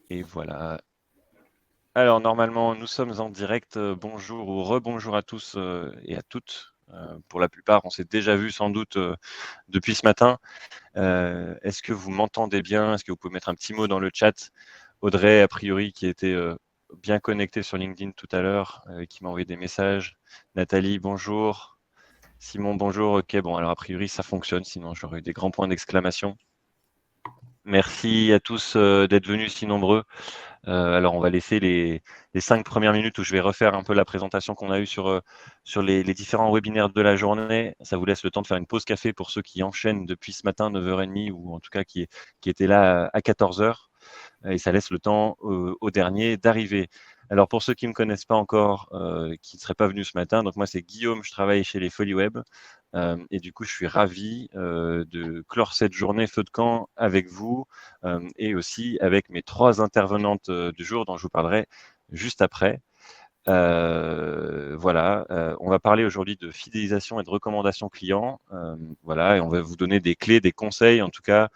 Et voilà. Alors normalement, nous sommes en direct. Bonjour ou rebonjour à tous et à toutes. Pour la plupart, on s'est déjà vu sans doute depuis ce matin. Est-ce que vous m'entendez bien? Est-ce que vous pouvez mettre un petit mot dans le chat? Audrey, a priori, qui était bien connectée sur LinkedIn tout à l'heure, qui m'a envoyé des messages. Nathalie, bonjour. Simon, bonjour. Ok, bon, alors a priori, ça fonctionne. Sinon, j'aurais eu des grands points d'exclamation. Merci à tous d'être venus si nombreux. Alors, on va laisser les 5 premières minutes où je vais refaire un peu la présentation qu'on a eue sur les différents webinaires de la journée. Ça vous laisse le temps de faire une pause café pour ceux qui enchaînent depuis ce matin, 9h30, ou en tout cas qui étaient là à 14h. Et ça laisse le temps au dernier d'arriver. Alors, pour ceux qui ne me connaissent pas encore, qui ne seraient pas venus ce matin, donc moi, c'est Guillaume, je travaille chez les Folies Web. Et du coup, je suis ravi de clore cette journée feu de camp avec vous et aussi avec mes 3 intervenantes du jour dont je vous parlerai juste après. Voilà, on va parler aujourd'hui de fidélisation et de recommandation client. Voilà, et on va vous donner des clés, des conseils, en tout cas,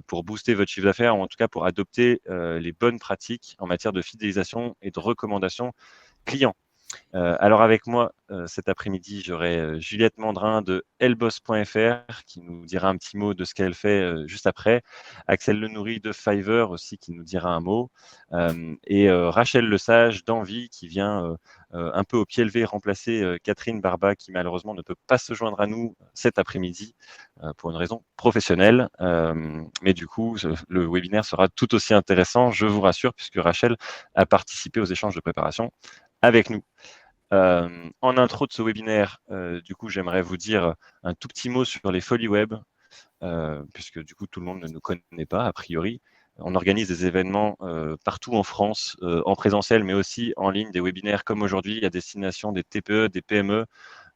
pour booster votre chiffre d'affaires, ou en tout cas pour adopter les bonnes pratiques en matière de fidélisation et de recommandation client. Alors avec moi cet après-midi, j'aurai Juliette Mandrin de elboss.fr qui nous dira un petit mot de ce qu'elle fait juste après. Axel Lenoury de Fiverr aussi qui nous dira un mot. Et Rachel Lesage d'Envie qui vient un peu au pied levé remplacer Catherine Barba qui malheureusement ne peut pas se joindre à nous cet après-midi pour une raison professionnelle. Mais du coup, le webinaire sera tout aussi intéressant, je vous rassure, puisque Rachel a participé aux échanges de préparation avec nous. En intro de ce webinaire, du coup, j'aimerais vous dire un tout petit mot sur les Folies Web, puisque du coup, tout le monde ne nous connaît pas, a priori. On organise des événements partout en France, en présentiel, mais aussi en ligne, des webinaires comme aujourd'hui à destination des TPE, des PME,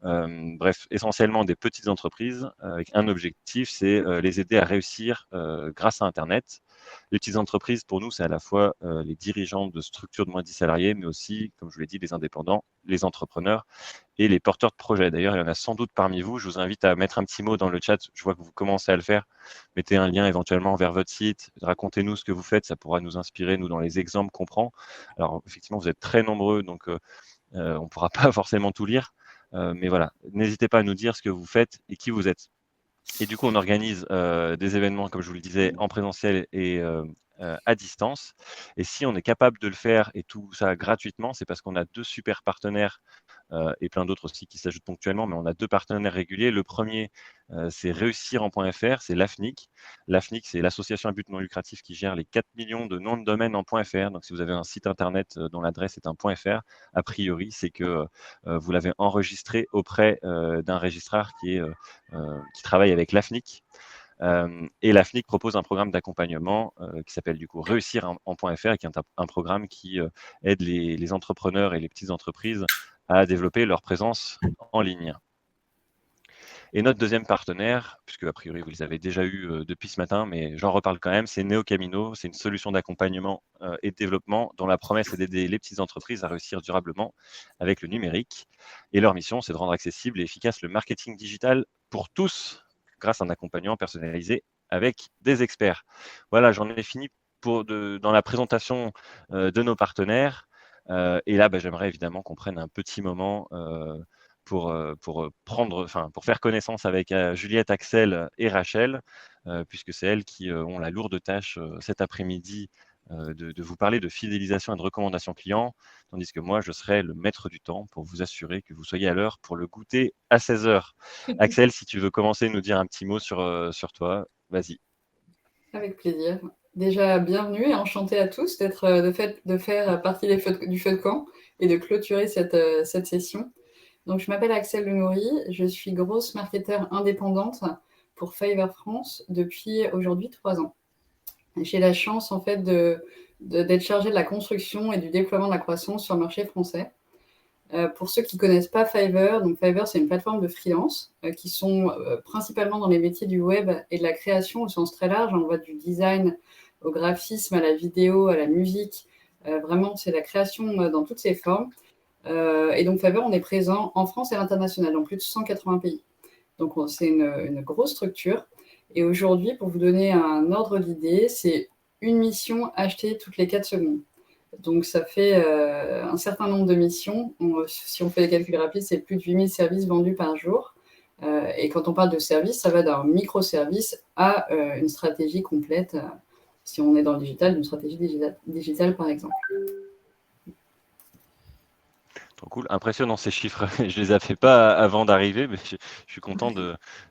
bref, essentiellement des petites entreprises, avec un objectif, c'est les aider à réussir grâce à Internet. Les petites entreprises, pour nous, c'est à la fois les dirigeants de structures de moins de 10 salariés, mais aussi, comme je vous l'ai dit, les indépendants, les entrepreneurs et les porteurs de projets. D'ailleurs, il y en a sans doute parmi vous. Je vous invite à mettre un petit mot dans le chat. Je vois que vous commencez à le faire. Mettez un lien éventuellement vers votre site. Racontez-nous ce que vous faites. Ça pourra nous inspirer, nous, dans les exemples qu'on prend. Alors, effectivement, vous êtes très nombreux, donc on ne pourra pas forcément tout lire. Mais voilà, n'hésitez pas à nous dire ce que vous faites et qui vous êtes. Et du coup, on organise des événements, comme je vous le disais, en présentiel et à distance. Et si on est capable de le faire et tout ça gratuitement, c'est parce qu'on a 2 super partenaires et plein d'autres aussi qui s'ajoutent ponctuellement, mais on a 2 partenaires réguliers. Le premier, c'est Réussir en .fr, c'est l'AFNIC. L'AFNIC, c'est l'association à but non lucratif qui gère les 4 millions de noms de domaine en .fr. Donc, si vous avez un site internet dont l'adresse est un .fr, a priori, c'est que vous l'avez enregistré auprès d'un registrar qui travaille avec l'AFNIC. Et l'AFNIC propose un programme d'accompagnement qui s'appelle du coup Réussir en .fr, qui est un programme qui aide les entrepreneurs et les petites entreprises à développer leur présence en ligne. Et notre deuxième partenaire, puisque a priori vous les avez déjà eus depuis ce matin, mais j'en reparle quand même, c'est NeoCamino. C'est une solution d'accompagnement et de développement dont la promesse est d'aider les petites entreprises à réussir durablement avec le numérique. Et leur mission, c'est de rendre accessible et efficace le marketing digital pour tous grâce à un accompagnement personnalisé avec des experts. Voilà, j'en ai fini dans la présentation de nos partenaires. Et là, j'aimerais évidemment qu'on prenne un petit moment pour faire connaissance avec Juliette, Axel et Rachel, puisque c'est elles qui ont la lourde tâche cet après-midi de vous parler de fidélisation et de recommandation client, tandis que moi, je serai le maître du temps pour vous assurer que vous soyez à l'heure pour le goûter à 16h. Axel, si tu veux commencer, nous dire un petit mot sur toi, vas-y. Avec plaisir. Déjà, bienvenue et enchantée à tous de faire partie du feu de camp et de clôturer cette session. Donc, je m'appelle Axel Lenoury, je suis grosse marketeur indépendante pour Fiverr France depuis aujourd'hui 3 ans. J'ai la chance en fait d'être chargée de la construction et du déploiement de la croissance sur le marché français. Pour ceux qui ne connaissent pas Fiverr, donc Fiverr, c'est une plateforme de freelance qui sont principalement dans les métiers du web et de la création au sens très large. On va du design au graphisme, à la vidéo, à la musique. Vraiment, c'est la création dans toutes ses formes. Et donc Fiverr, on est présent en France et à l'international, dans plus de 180 pays. Donc c'est une grosse structure. Et aujourd'hui, pour vous donner un ordre d'idée, c'est une mission achetée toutes les 4 secondes. Donc, ça fait un certain nombre de missions. Si on fait les calculs rapides, c'est plus de 8000 services vendus par jour. Et quand on parle de service, ça va d'un microservice à une stratégie complète, si on est dans le digital, une stratégie digitale par exemple. Trop cool, impressionnant ces chiffres. Je les avais pas avant d'arriver, mais je suis content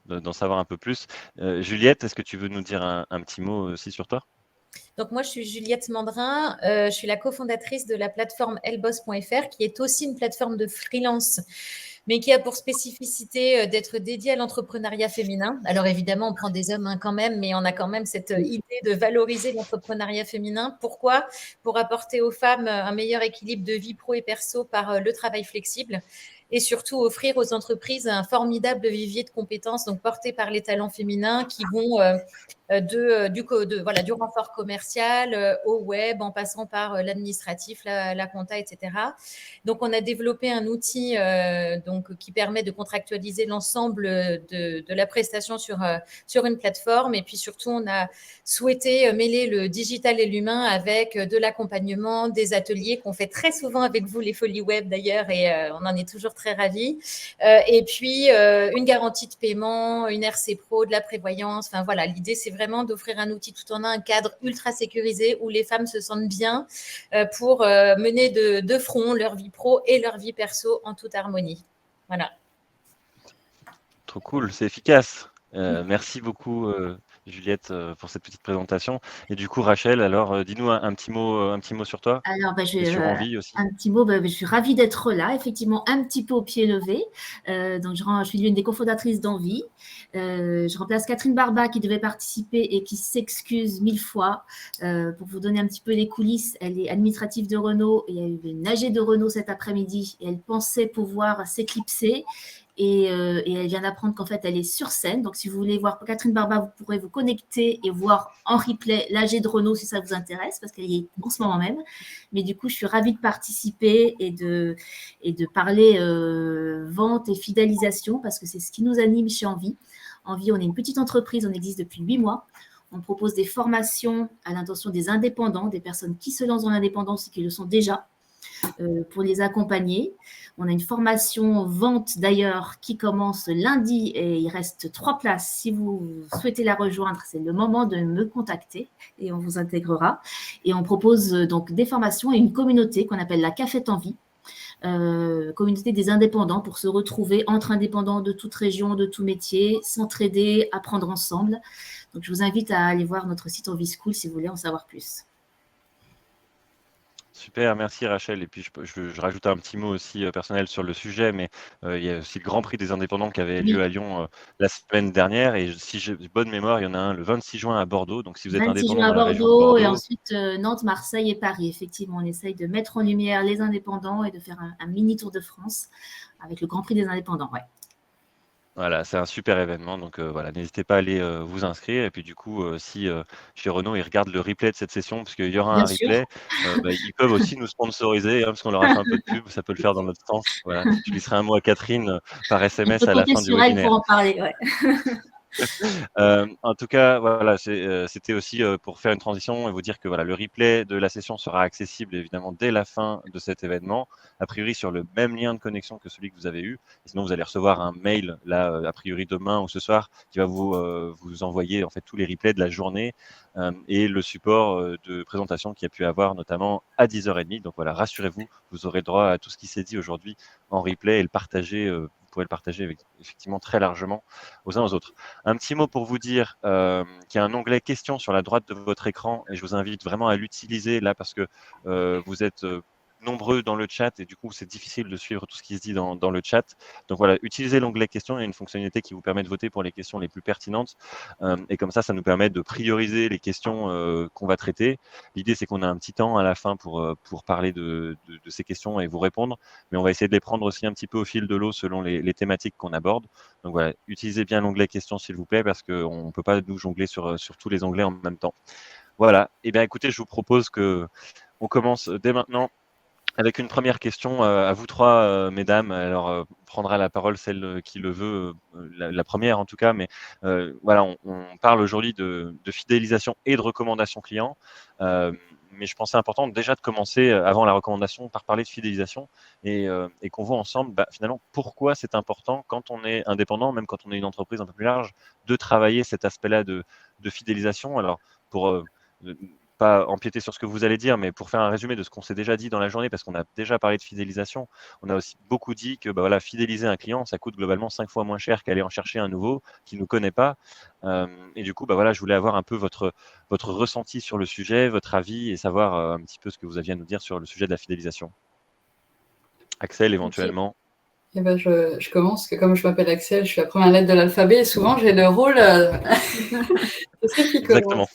d'en savoir un peu plus. Juliette, est-ce que tu veux nous dire un petit mot aussi sur toi? Donc moi, je suis Juliette Mandrin, je suis la cofondatrice de la plateforme elboss.fr, qui est aussi une plateforme de freelance, mais qui a pour spécificité d'être dédiée à l'entrepreneuriat féminin. Alors évidemment, on prend des hommes quand même, mais on a quand même cette idée de valoriser l'entrepreneuriat féminin. Pourquoi? Pour apporter aux femmes un meilleur équilibre de vie pro et perso par le travail flexible, et surtout offrir aux entreprises un formidable vivier de compétences, donc porté par les talents féminins qui vont du renfort commercial au web, en passant par l'administratif, la compta, etc. Donc, on a développé un outil qui permet de contractualiser l'ensemble de la prestation sur une plateforme. Et puis surtout, on a souhaité mêler le digital et l'humain avec de l'accompagnement, des ateliers qu'on fait très souvent avec vous, les Folies Web d'ailleurs, et on en est toujours très ravis. Et puis, une garantie de paiement, une RC Pro, de la prévoyance. Enfin voilà, l'idée, c'est vraiment d'offrir un outil tout en un cadre ultra sécurisé où les femmes se sentent bien pour mener de front leur vie pro et leur vie perso en toute harmonie. Voilà. Trop cool, c'est efficace. Merci beaucoup, Juliette, pour cette petite présentation. Et du coup, Rachel, alors, dis-nous un petit mot sur toi. Alors, Et sur Envie aussi. un petit mot, je suis ravie d'être là, effectivement, un petit peu au pied levé. Donc, je suis l'une des cofondatrices d'Envie. Je remplace Catherine Barba qui devait participer et qui s'excuse 1000 fois. Pour vous donner un petit peu les coulisses, elle est administrative de Renault et elle est une AG de Renault cet après-midi et elle pensait pouvoir s'éclipser. Et elle vient d'apprendre qu'en fait, elle est sur scène. Donc, si vous voulez voir Catherine Barba, vous pourrez vous connecter et voir en replay l'AG de Renault si ça vous intéresse, parce qu'elle y est en ce moment même. Mais du coup, je suis ravie de participer et de parler vente et fidélisation, parce que c'est ce qui nous anime chez Envie. Envie, on est une petite entreprise, on existe depuis 8 mois. On propose des formations à l'intention des indépendants, des personnes qui se lancent dans l'indépendance et qui le sont déjà, pour les accompagner. On a une formation vente d'ailleurs qui commence lundi et il reste 3 places. Si vous souhaitez la rejoindre, c'est le moment de me contacter et on vous intégrera. Et on propose donc des formations et une communauté qu'on appelle la Cafette Envie. Communauté des indépendants pour se retrouver entre indépendants de toute région, de tout métier, s'entraider, apprendre ensemble. Donc, je vous invite à aller voir notre site Envie School si vous voulez en savoir plus. Super, merci Rachel. Et puis je rajoute un petit mot aussi personnel sur le sujet, mais il y a aussi le Grand Prix des indépendants qui avait lieu à Lyon la semaine dernière. Et si j'ai bonne mémoire, il y en a un le 26 juin à Bordeaux. Donc si vous êtes 26 indépendant juin à dans la région de Bordeaux et Bordeaux, ensuite Nantes, Marseille et Paris. Effectivement, on essaye de mettre en lumière les indépendants et de faire un mini tour de France avec le Grand Prix des indépendants. Ouais. voilà, c'est un super événement. Donc voilà, n'hésitez pas à aller vous inscrire. Et puis du coup, si chez Renault, ils regardent le replay de cette session, parce qu'il y aura Bien un sûr. replay, ils peuvent aussi nous sponsoriser, parce qu'on leur a fait un peu de pub. Ça peut le faire dans notre sens. Voilà. Je glisserai un mot à Catherine par On SMS peut à la compter fin du sur elle webinaire. pour en parler. Ouais. En tout cas, voilà, c'était aussi pour faire une transition et vous dire que voilà, le replay de la session sera accessible évidemment dès la fin de cet événement, a priori sur le même lien de connexion que celui que vous avez eu. Et sinon, vous allez recevoir un mail là, a priori demain ou ce soir, qui va vous envoyer en fait tous les replays de la journée et le support de présentation qu'il y a pu avoir notamment à 10h30. Donc voilà, rassurez-vous, vous aurez droit à tout ce qui s'est dit aujourd'hui en replay et le partager. Vous pourrez le partager effectivement très largement aux uns aux autres. Un petit mot pour vous dire qu'il y a un onglet questions sur la droite de votre écran et je vous invite vraiment à l'utiliser là parce que vous êtes nombreux dans le chat et du coup c'est difficile de suivre tout ce qui se dit dans le chat. Donc voilà, utilisez l'onglet questions, il y a une fonctionnalité qui vous permet de voter pour les questions les plus pertinentes et comme ça nous permet de prioriser les questions qu'on va traiter. L'idée c'est qu'on a un petit temps à la fin pour parler de ces questions et vous répondre, mais on va essayer de les prendre aussi un petit peu au fil de l'eau selon les thématiques qu'on aborde. Donc voilà, utilisez bien l'onglet questions s'il vous plaît parce qu'on ne peut pas nous jongler sur tous les onglets en même temps. Voilà, et bien écoutez, je vous propose qu'on commence dès maintenant Avec une première question à vous trois, mesdames. Alors, prendra la parole celle qui le veut, la première en tout cas. Mais voilà, on parle aujourd'hui de fidélisation et de recommandation client. Mais je pensais important déjà de commencer avant la recommandation par parler de fidélisation et qu'on voit ensemble finalement pourquoi c'est important quand on est indépendant, même quand on est une entreprise un peu plus large, de travailler cet aspect-là de fidélisation. Alors, pour pas empiéter sur ce que vous allez dire, mais pour faire un résumé de ce qu'on s'est déjà dit dans la journée, parce qu'on a déjà parlé de fidélisation, on a aussi beaucoup dit que voilà, fidéliser un client, ça coûte globalement 5 fois moins cher qu'aller en chercher un nouveau qui ne nous connaît pas. Et du coup, voilà, je voulais avoir un peu votre ressenti sur le sujet, votre avis et savoir un petit peu ce que vous aviez à nous dire sur le sujet de la fidélisation. Axel, éventuellement. Okay. Eh ben, je commence, que comme je m'appelle Axel, je suis la première lettre de l'alphabet et souvent j'ai le rôle de celle qui commence. Exactement.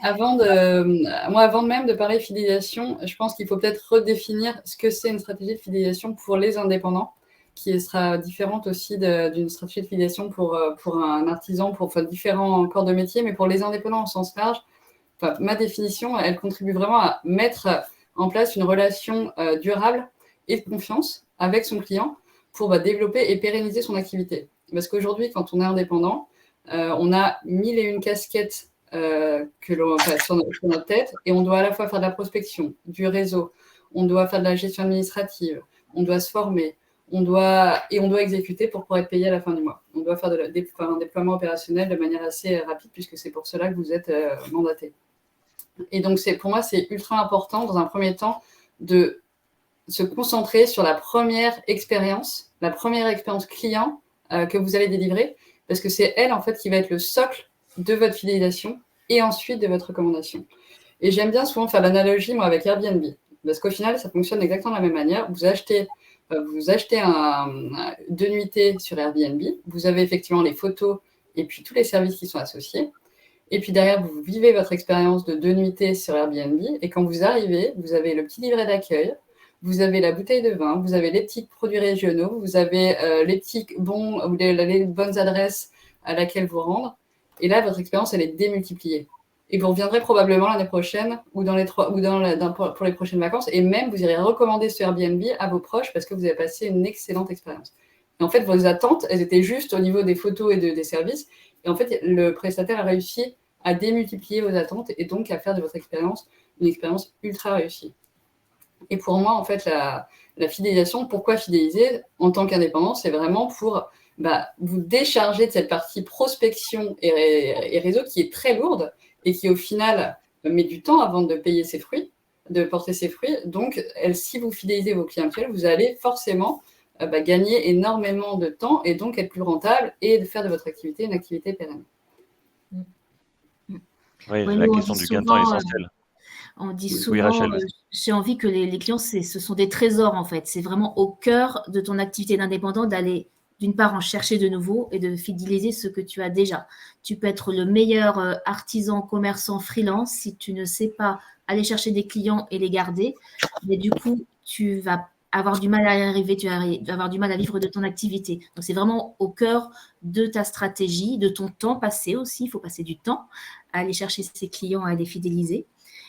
Avant même de parler fidélisation, je pense qu'il faut peut-être redéfinir ce que c'est une stratégie de fidélisation pour les indépendants, qui sera différente aussi d'une stratégie de fidélisation pour un artisan, pour différents corps de métier, mais pour les indépendants au sens large. Ma définition, elle contribue vraiment à mettre en place une relation durable et de confiance avec son client pour développer et pérenniser son activité. Parce qu'aujourd'hui, quand on est indépendant, on a 1001 casquettes sur notre tête, et on doit à la fois faire de la prospection, du réseau, on doit faire de la gestion administrative, on doit se former, on doit exécuter pour pouvoir être payé à la fin du mois. On doit faire un déploiement opérationnel de manière assez rapide, puisque c'est pour cela que vous êtes mandaté. Et donc, pour moi, c'est ultra important, dans un premier temps, de se concentrer sur la première expérience client que vous allez délivrer, parce que c'est elle, en fait, qui va être le socle de votre fidélisation et ensuite de votre recommandation. Et j'aime bien souvent faire l'analogie, moi, avec Airbnb, parce qu'au final, ça fonctionne exactement de la même manière. Vous achetez 2 nuitées sur Airbnb, vous avez effectivement les photos et puis tous les services qui sont associés. Et puis derrière, vous vivez votre expérience de 2 nuitées sur Airbnb. Et quand vous arrivez, vous avez le petit livret d'accueil, vous avez la bouteille de vin, vous avez les petits produits régionaux, vous avez les petits bons ou les bonnes adresses à laquelle vous rendre. Et là, votre expérience, elle est démultipliée. Et vous reviendrez probablement l'année prochaine ou pour les prochaines vacances. Et même, vous irez recommander ce Airbnb à vos proches parce que vous avez passé une excellente expérience. Et en fait, vos attentes, elles étaient juste au niveau des photos et des services. Et en fait, le prestataire a réussi à démultiplier vos attentes et donc à faire de votre expérience une expérience ultra réussie. Et pour moi, en fait, la fidélisation, pourquoi fidéliser en tant qu'indépendant, c'est vraiment pour vous décharger de cette partie prospection et réseau qui est très lourde et qui, au final, met du temps avant de payer ses fruits, de porter ses fruits. Donc, si vous fidélisez vos clients actuels, vous allez forcément gagner énormément de temps et donc être plus rentable et de faire de votre activité une activité pérenne. Oui, la question du gain de temps est essentielle. On dit souvent, j'ai envie que les clients, ce sont des trésors en fait. C'est vraiment au cœur de ton activité d'indépendant d'aller d'une part en chercher de nouveaux et de fidéliser ce que tu as déjà. Tu peux être le meilleur artisan, commerçant, freelance si tu ne sais pas aller chercher des clients et les garder. Mais du coup, tu vas avoir du mal à y arriver, tu vas avoir du mal à vivre de ton activité. Donc, c'est vraiment au cœur de ta stratégie, de ton temps passé aussi. Il faut passer du temps à aller chercher ses clients, à les fidéliser.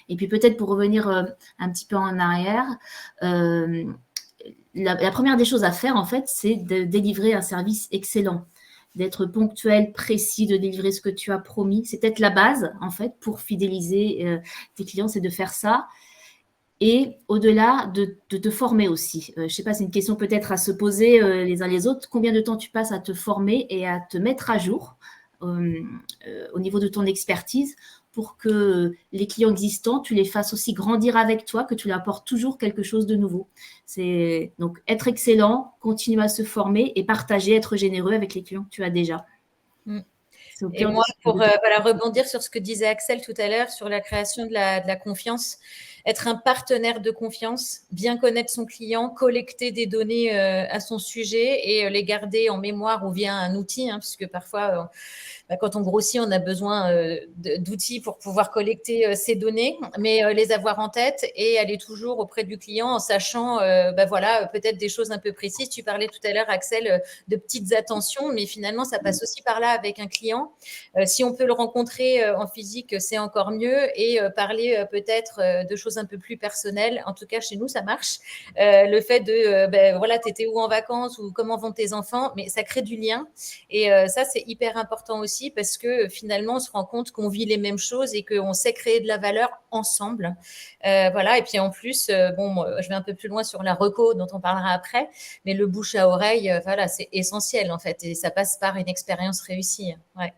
Et puis peut-être pour revenir un petit peu en arrière, la première des choses à faire, en fait, c'est de délivrer un service excellent, d'être ponctuel, précis, de délivrer ce que tu as promis. C'est peut-être la base, en fait, pour fidéliser tes clients, c'est de faire ça. Et au-delà, de te former aussi. Je ne sais pas, c'est une question peut-être à se poser les uns les autres. Combien de temps tu passes à te former et à te mettre à jour au niveau de ton expertise pour que les clients existants, tu les fasses aussi grandir avec toi, que tu leur apportes toujours quelque chose de nouveau. C'est donc être excellent, continuer à se former et partager, être généreux avec les clients que tu as déjà. Et moi, pour rebondir sur ce que disait Axel tout à l'heure, sur la création de la confiance, être un partenaire de confiance, bien connaître son client, collecter des données à son sujet et les garder en mémoire ou via un outil, puisque parfois, quand on grossit, on a besoin d'outils pour pouvoir collecter ces données, mais les avoir en tête et aller toujours auprès du client en sachant peut-être des choses un peu précises. Tu parlais tout à l'heure, Axel, de petites attentions, mais finalement, ça passe aussi par là avec un client. Si on peut le rencontrer en physique, c'est encore mieux et parler peut-être de choses choses un peu plus personnelles. En tout cas, chez nous, ça marche. Le fait de, voilà, t'étais où en vacances ou comment vont tes enfants, mais ça crée du lien. Et ça, c'est hyper important aussi parce que finalement, on se rend compte qu'on vit les mêmes choses et qu'on sait créer de la valeur ensemble. Voilà. Et puis en plus, je vais un peu plus loin sur la reco dont on parlera après, mais le bouche à oreille, voilà, c'est essentiel en fait et ça passe par une expérience réussie. Ouais.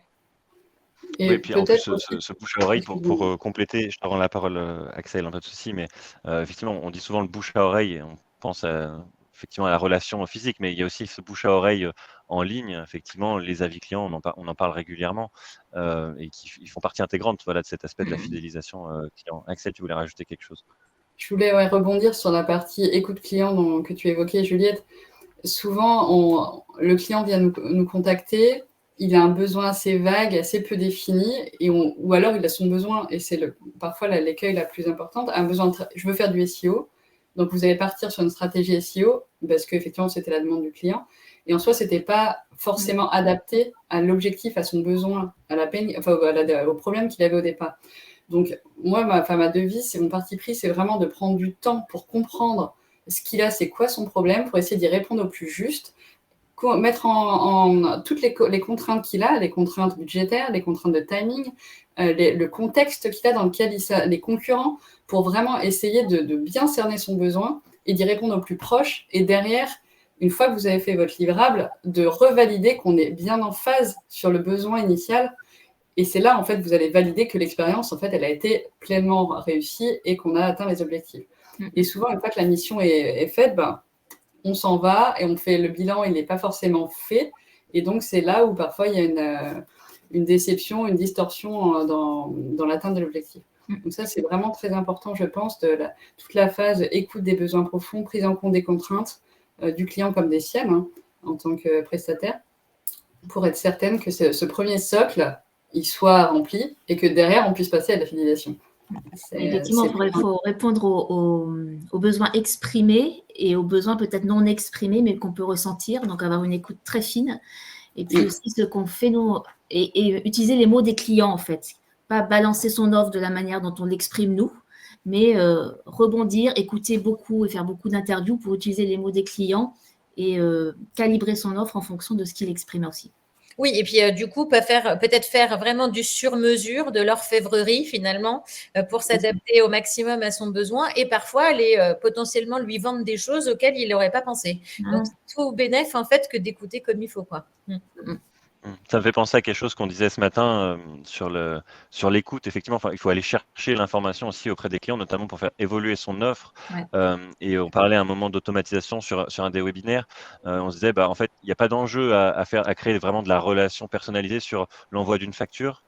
Et Oui, puis en plus, peut-être, ce bouche à oreille, pour excuse-moi. compléter, je te rends la parole, Axel, pas de souci, mais effectivement, on dit souvent le bouche à oreille et on pense effectivement à la relation physique, mais il y a aussi ce bouche à oreille en ligne. Effectivement, les avis clients, on en parle régulièrement et ils font partie intégrante, voilà, de cet aspect de la fidélisation client. Axel, tu voulais rajouter quelque chose? Je voulais rebondir sur la partie écoute client que tu évoquais, Juliette. Souvent, le client vient nous contacter, il a un besoin assez vague, assez peu défini, ou alors il a son besoin, et c'est parfois l'écueil la plus importante, un besoin je veux faire du SEO, donc vous allez partir sur une stratégie SEO, parce qu'effectivement c'était la demande du client, et en soi c'était pas forcément adapté à l'objectif, à son besoin, à la peine, enfin au problème qu'il avait au départ. Donc moi, ma devise, c'est mon parti pris, c'est vraiment de prendre du temps pour comprendre ce qu'il a, c'est quoi son problème, pour essayer d'y répondre au plus juste, mettre en toutes les contraintes qu'il a, les contraintes budgétaires, les contraintes de timing, le contexte qu'il a dans lequel les concurrents, pour vraiment essayer de bien cerner son besoin et d'y répondre au plus proche. Et derrière, une fois que vous avez fait votre livrable, de revalider qu'on est bien en phase sur le besoin initial. Et c'est là, en fait, vous allez valider que l'expérience, en fait, elle a été pleinement réussie et qu'on a atteint les objectifs. Et souvent, une fois que la mission est faite, on s'en va et on fait le bilan, il n'est pas forcément fait. Et donc, c'est là où parfois il y a une déception, une distorsion dans l'atteinte de l'objectif. Donc ça, c'est vraiment très important, je pense, toute la phase écoute des besoins profonds, prise en compte des contraintes du client comme des siennes en tant que prestataire, pour être certaine que ce premier socle, il soit rempli et que derrière, on puisse passer à la fidélisation. Effectivement, il faut répondre aux besoins exprimés et aux besoins peut-être non exprimés, mais qu'on peut ressentir, donc avoir une écoute très fine. Et puis aussi, ce qu'on fait, nous, et utiliser les mots des clients, en fait. Pas balancer son offre de la manière dont on l'exprime, nous, mais rebondir, écouter beaucoup et faire beaucoup d'interviews pour utiliser les mots des clients et calibrer son offre en fonction de ce qu'il exprime aussi. Oui, et puis du coup, peut-être faire vraiment du sur-mesure de l'orfèvrerie finalement pour s'adapter au maximum à son besoin et parfois aller potentiellement lui vendre des choses auxquelles il n'aurait pas pensé. Donc, c'est tout bénéf en fait que d'écouter comme il faut, quoi. Ça me fait penser à quelque chose qu'on disait ce matin sur l'écoute. Effectivement, il faut aller chercher l'information aussi auprès des clients, notamment pour faire évoluer son offre. Ouais. Et on parlait à un moment d'automatisation sur un des webinaires. On se disait, en fait, il n'y a pas d'enjeu à créer vraiment de la relation personnalisée sur l'envoi d'une facture.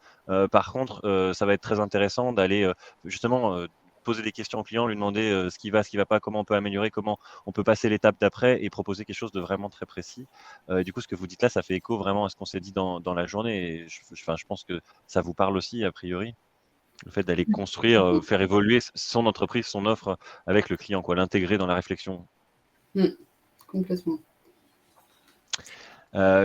Par contre, ça va être très intéressant d'aller justement poser des questions au client, lui demander ce qui va pas, comment on peut améliorer, comment on peut passer l'étape d'après et proposer quelque chose de vraiment très précis. Du coup, ce que vous dites là, ça fait écho vraiment à ce qu'on s'est dit dans la journée. Et je pense que ça vous parle aussi, a priori, le fait d'aller construire, faire évoluer son entreprise, son offre avec le client, l'intégrer dans la réflexion. Complètement.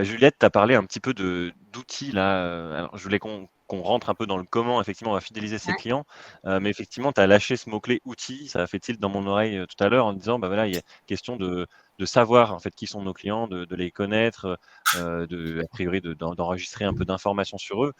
Juliette, tu as parlé un petit peu d'outils là. Alors, je voulais qu'on rentre un peu dans le comment effectivement on va fidéliser ses clients, mais effectivement tu as lâché ce mot-clé outils, ça a fait tilt dans mon oreille tout à l'heure en disant voilà, il y a question de savoir en fait qui sont nos clients, de les connaître, a priori d'enregistrer un peu d'informations sur eux.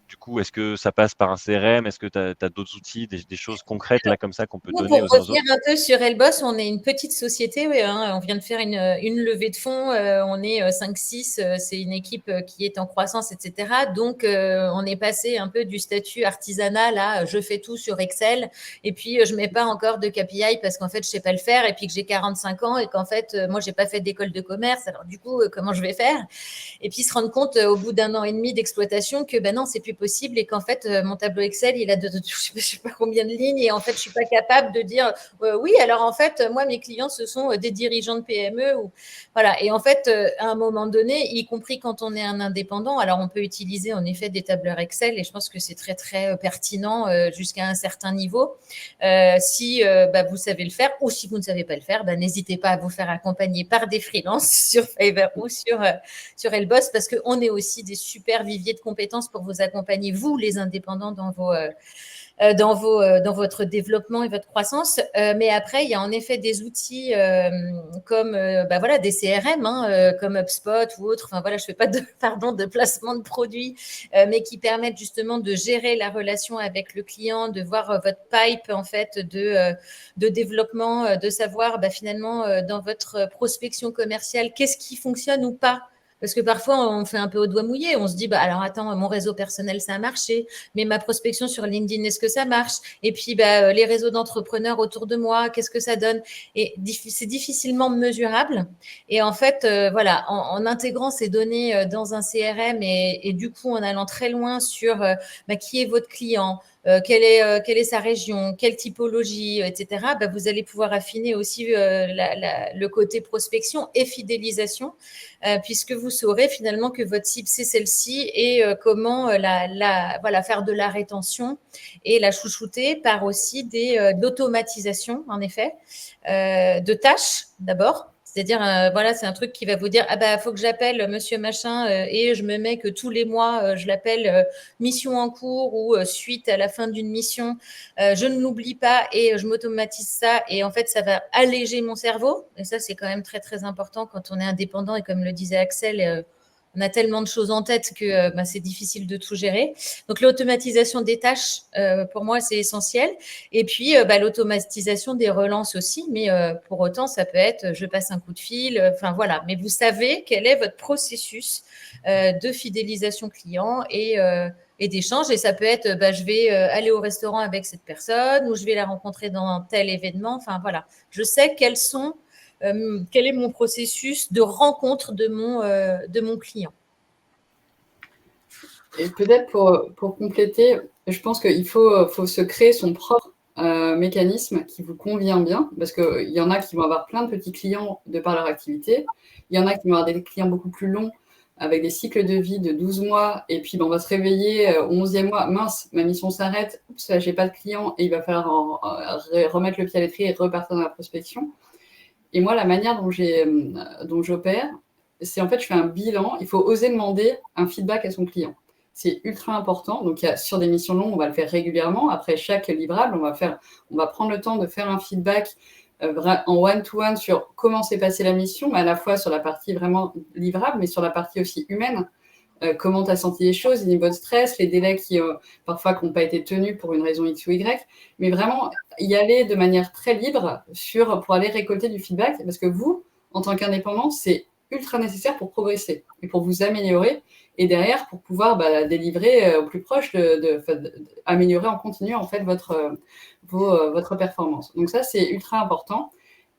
Du coup, est-ce que ça passe par un CRM? Est-ce que tu as d'autres outils, des choses concrètes là comme ça qu'on peut donner aux uns aux autres? Pour revenir un peu sur Elboss, on est une petite société, on vient de faire une levée de fonds, on est 5-6, c'est une équipe qui est en croissance, etc. Donc, on est passé un peu du statut artisanal à je fais tout sur Excel et puis je mets pas encore de KPI parce qu'en fait, je sais pas le faire et puis que j'ai 45 ans et qu'en fait, moi, j'ai pas fait d'école de commerce. Alors du coup, comment je vais faire? Et puis se rendre compte au bout d'1 an et demi d'exploitation que non, c'est plus possible et qu'en fait, mon tableau Excel, il a je sais pas combien de lignes et en fait, je suis pas capable de dire oui, alors en fait, moi, mes clients, ce sont des dirigeants de PME. Voilà. Et en fait, à un moment donné, y compris quand on est un indépendant, alors on peut utiliser en effet des tableurs Excel et je pense que c'est très, très pertinent jusqu'à un certain niveau. Si vous savez le faire ou si vous ne savez pas le faire, n'hésitez pas à vous faire accompagner par des freelances sur Fiverr ou sur Elboss parce qu'on est aussi des super viviers de compétences pour vous accompagner, vous, les indépendants, dans dans votre développement et votre croissance. Mais après, il y a en effet des outils comme des CRM, comme HubSpot ou autres. Enfin voilà, je fais pas de placement de produits, mais qui permettent justement de gérer la relation avec le client, de voir votre pipe en fait de développement, de savoir finalement dans votre prospection commerciale qu'est-ce qui fonctionne ou pas. Parce que parfois, on fait un peu au doigt mouillé. On se dit, alors attends, mon réseau personnel, ça a marché, mais ma prospection sur LinkedIn, est-ce que ça marche? Et puis, les réseaux d'entrepreneurs autour de moi, qu'est-ce que ça donne? Et c'est difficilement mesurable. Et en fait, en intégrant ces données dans un CRM et du coup, en allant très loin sur qui est votre client, quelle est sa région, quelle typologie, etc., vous allez pouvoir affiner aussi le côté prospection et fidélisation, puisque vous saurez finalement que votre cible, c'est celle-ci et comment faire de la rétention et la chouchouter par aussi d'automatisation, en effet, de tâches d'abord. C'est-à-dire, c'est un truc qui va vous dire, faut que j'appelle monsieur machin et je me mets que tous les mois, je l'appelle mission en cours ou suite à la fin d'une mission. Je ne l'oublie pas et je m'automatise ça. Et en fait, ça va alléger mon cerveau. Et ça, c'est quand même très, très important quand on est indépendant. Et comme le disait Axel, on a tellement de choses en tête que c'est difficile de tout gérer. Donc, l'automatisation des tâches, pour moi, c'est essentiel. Et puis, l'automatisation des relances aussi. Mais pour autant, ça peut être, je passe un coup de fil. Mais vous savez quel est votre processus de fidélisation client et d'échange. Et ça peut être, je vais aller au restaurant avec cette personne ou je vais la rencontrer dans tel événement. Je sais quel est mon processus de rencontre de mon client. Et peut-être pour compléter, je pense qu'il faut se créer son propre mécanisme qui vous convient bien, parce qu'il y en a qui vont avoir plein de petits clients de par leur activité, il y en a qui vont avoir des clients beaucoup plus longs, avec des cycles de vie de 12 mois, et puis on va se réveiller au 11e mois, mince, ma mission s'arrête, oups, j'ai pas de clients, et il va falloir remettre le pied à l'étrier et repartir dans la prospection. Et moi, la manière dont j'opère, c'est en fait, je fais un bilan, il faut oser demander un feedback à son client. C'est ultra important. Donc, sur des missions longues, on va le faire régulièrement. Après chaque livrable, on va prendre le temps de faire un feedback en one-to-one sur comment s'est passée la mission, mais à la fois sur la partie vraiment livrable, mais sur la partie aussi humaine. Comment tu as senti les choses, les niveaux de stress, les délais qui parfois n'ont pas été tenus pour une raison X ou Y, mais vraiment y aller de manière très libre pour aller récolter du feedback, parce que vous, en tant qu'indépendant, c'est ultra nécessaire pour progresser et pour vous améliorer, et derrière pour pouvoir délivrer au plus proche, améliorer en continu en fait votre performance. Donc ça, c'est ultra important.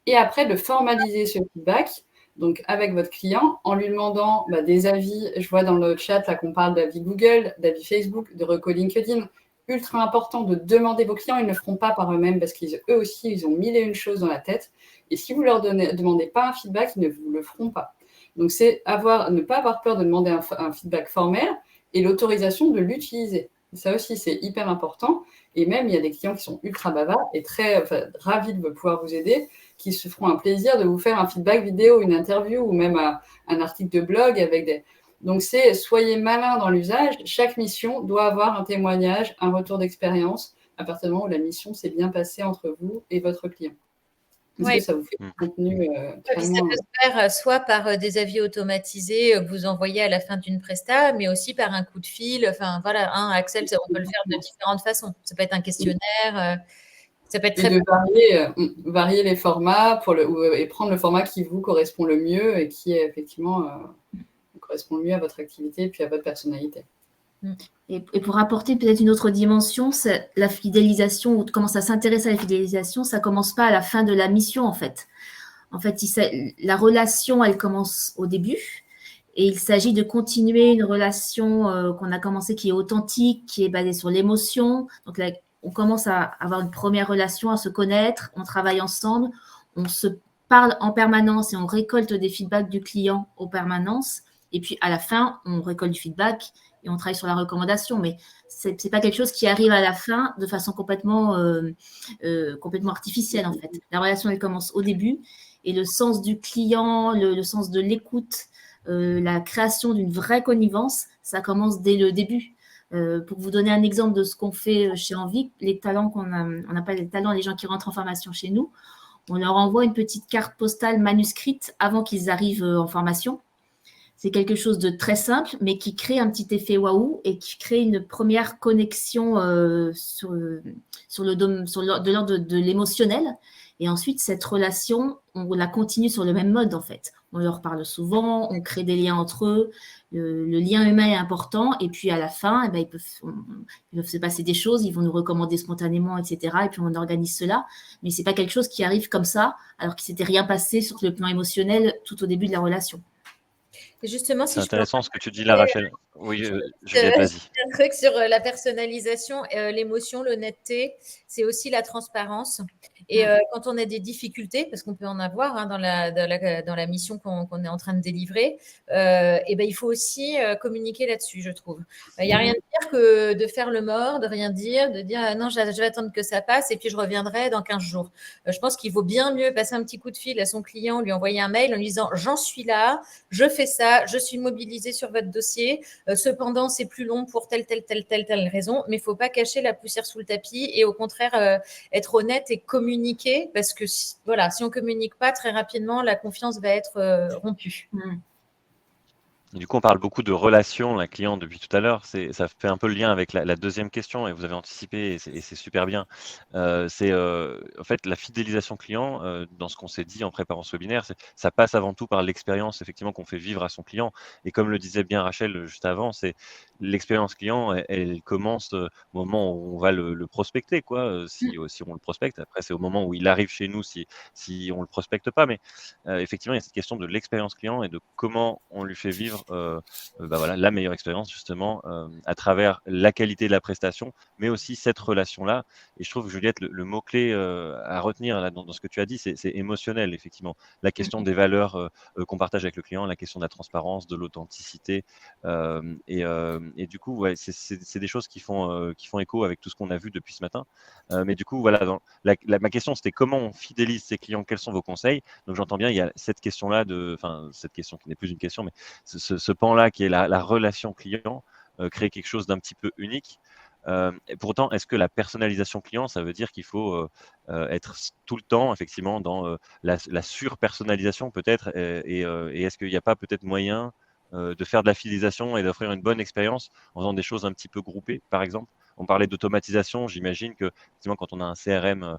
Et après, de formaliser ce feedback, donc avec votre client, en lui demandant des avis. Je vois dans le chat là qu'on parle d'avis Google, d'avis Facebook, de reco LinkedIn. Ultra important de demander vos clients. Ils ne le feront pas par eux-mêmes parce qu'eux aussi, ils ont mille et une choses dans la tête. Et si vous leur demandez pas un feedback, ils ne vous le feront pas. Donc, c'est ne pas avoir peur de demander un feedback formel et l'autorisation de l'utiliser. Ça aussi, c'est hyper important. Et même, il y a des clients qui sont ultra bavards et très ravis de pouvoir vous aider, qui se feront un plaisir de vous faire un feedback vidéo, une interview ou même un article de blog avec des... Donc, soyez malin dans l'usage. Chaque mission doit avoir un témoignage, un retour d'expérience à partir du moment où la mission s'est bien passée entre vous et votre client. Est-ce que ça vous fait du contenu ça peut se faire soit par des avis automatisés que vous envoyez à la fin d'une presta, mais aussi par un coup de fil. Axel, on peut le faire de différentes façons. Ça peut être un questionnaire. Ça peut être très... Et de varier les formats et prendre le format qui vous correspond le mieux et qui effectivement correspond le mieux à votre activité et puis à votre personnalité. Et pour apporter peut-être une autre dimension, c'est la fidélisation, ou comment ça s'intéresse à la fidélisation, ça ne commence pas à la fin de la mission en fait. En fait, la relation, elle commence au début et il s'agit de continuer une relation qu'on a commencé qui est authentique, qui est basée sur l'émotion. Donc là, on commence à avoir une première relation, à se connaître, on travaille ensemble, on se parle en permanence et on récolte des feedbacks du client en permanence. Et puis, à la fin, on récolte du feedback et on travaille sur la recommandation. Mais ce n'est pas quelque chose qui arrive à la fin de façon complètement artificielle, en fait. La relation, elle commence au début. Et le sens du client, le sens de l'écoute, la création d'une vraie connivence, ça commence dès le début. Pour vous donner un exemple de ce qu'on fait chez Envie, les talents on appelle les talents, les gens qui rentrent en formation chez nous, on leur envoie une petite carte postale manuscrite avant qu'ils arrivent en formation. C'est quelque chose de très simple, mais qui crée un petit effet waouh et qui crée une première connexion de l'ordre de l'émotionnel. Et ensuite, cette relation, on la continue sur le même mode, en fait. On leur parle souvent, on crée des liens entre eux. Le lien humain est important. Et puis, à la fin, eh ben, ils peuvent se passer des choses, ils vont nous recommander spontanément, etc. Et puis, on organise cela. Mais ce n'est pas quelque chose qui arrive comme ça, alors qu'il ne s'était rien passé sur le plan émotionnel tout au début de la relation. Et justement, si C'est je peux intéressant ce que tu dis là, Rachel. Oui, Juliette, vas-y. un truc sur la personnalisation, l'émotion, l'honnêteté, c'est aussi la transparence. Et quand on a des difficultés, parce qu'on peut en avoir dans la mission qu'on est en train de délivrer, et ben, il faut aussi communiquer là-dessus, je trouve. Il n'y a rien de pire que de faire le mort, de rien dire, de dire non, je vais attendre que ça passe et puis je reviendrai dans 15 jours. Je pense qu'il vaut bien mieux passer un petit coup de fil à son client, lui envoyer un mail en lui disant j'en suis là, je fais ça, je suis mobilisée sur votre dossier. Cependant, c'est plus long pour telle raison, mais il ne faut pas cacher la poussière sous le tapis et au contraire être honnête et communiquer parce que si on ne communique pas très rapidement, la confiance va être rompue. Et du coup, on parle beaucoup de relations, la client, depuis tout à l'heure. Ça fait un peu le lien avec la deuxième question et vous avez anticipé et c'est super bien. En fait la fidélisation client, dans ce qu'on s'est dit en préparant ce webinaire, ça passe avant tout par l'expérience effectivement qu'on fait vivre à son client. Et comme le disait bien Rachel juste avant, c'est l'expérience client, elle commence au moment où on va le prospecter, quoi. Si on le prospecte, après c'est au moment où il arrive chez nous si on le prospecte pas. Mais effectivement, il y a cette question de l'expérience client et de comment on lui fait vivre la meilleure expérience justement à travers la qualité de la prestation, mais aussi cette relation-là. Et je trouve, Juliette, le mot-clé à retenir là, dans ce que tu as dit, c'est émotionnel, effectivement. La question des valeurs qu'on partage avec le client, la question de la transparence, de l'authenticité. Et du coup, ouais, c'est des choses qui font écho avec tout ce qu'on a vu depuis ce matin. Mais du coup, voilà, ma question, c'était comment on fidélise ses clients, quels sont vos conseils? Donc j'entends bien, il y a cette question-là, cette question qui n'est plus une question, mais ce pan-là qui est la relation client, créer quelque chose d'un petit peu unique. Et pourtant, est-ce que la personnalisation client, ça veut dire qu'il faut être tout le temps, effectivement, dans la surpersonnalisation peut-être et est-ce qu'il n'y a pas peut-être moyen de faire de la fidélisation et d'offrir une bonne expérience en faisant des choses un petit peu groupées, par exemple? On parlait d'automatisation, j'imagine que effectivement, quand on a un CRM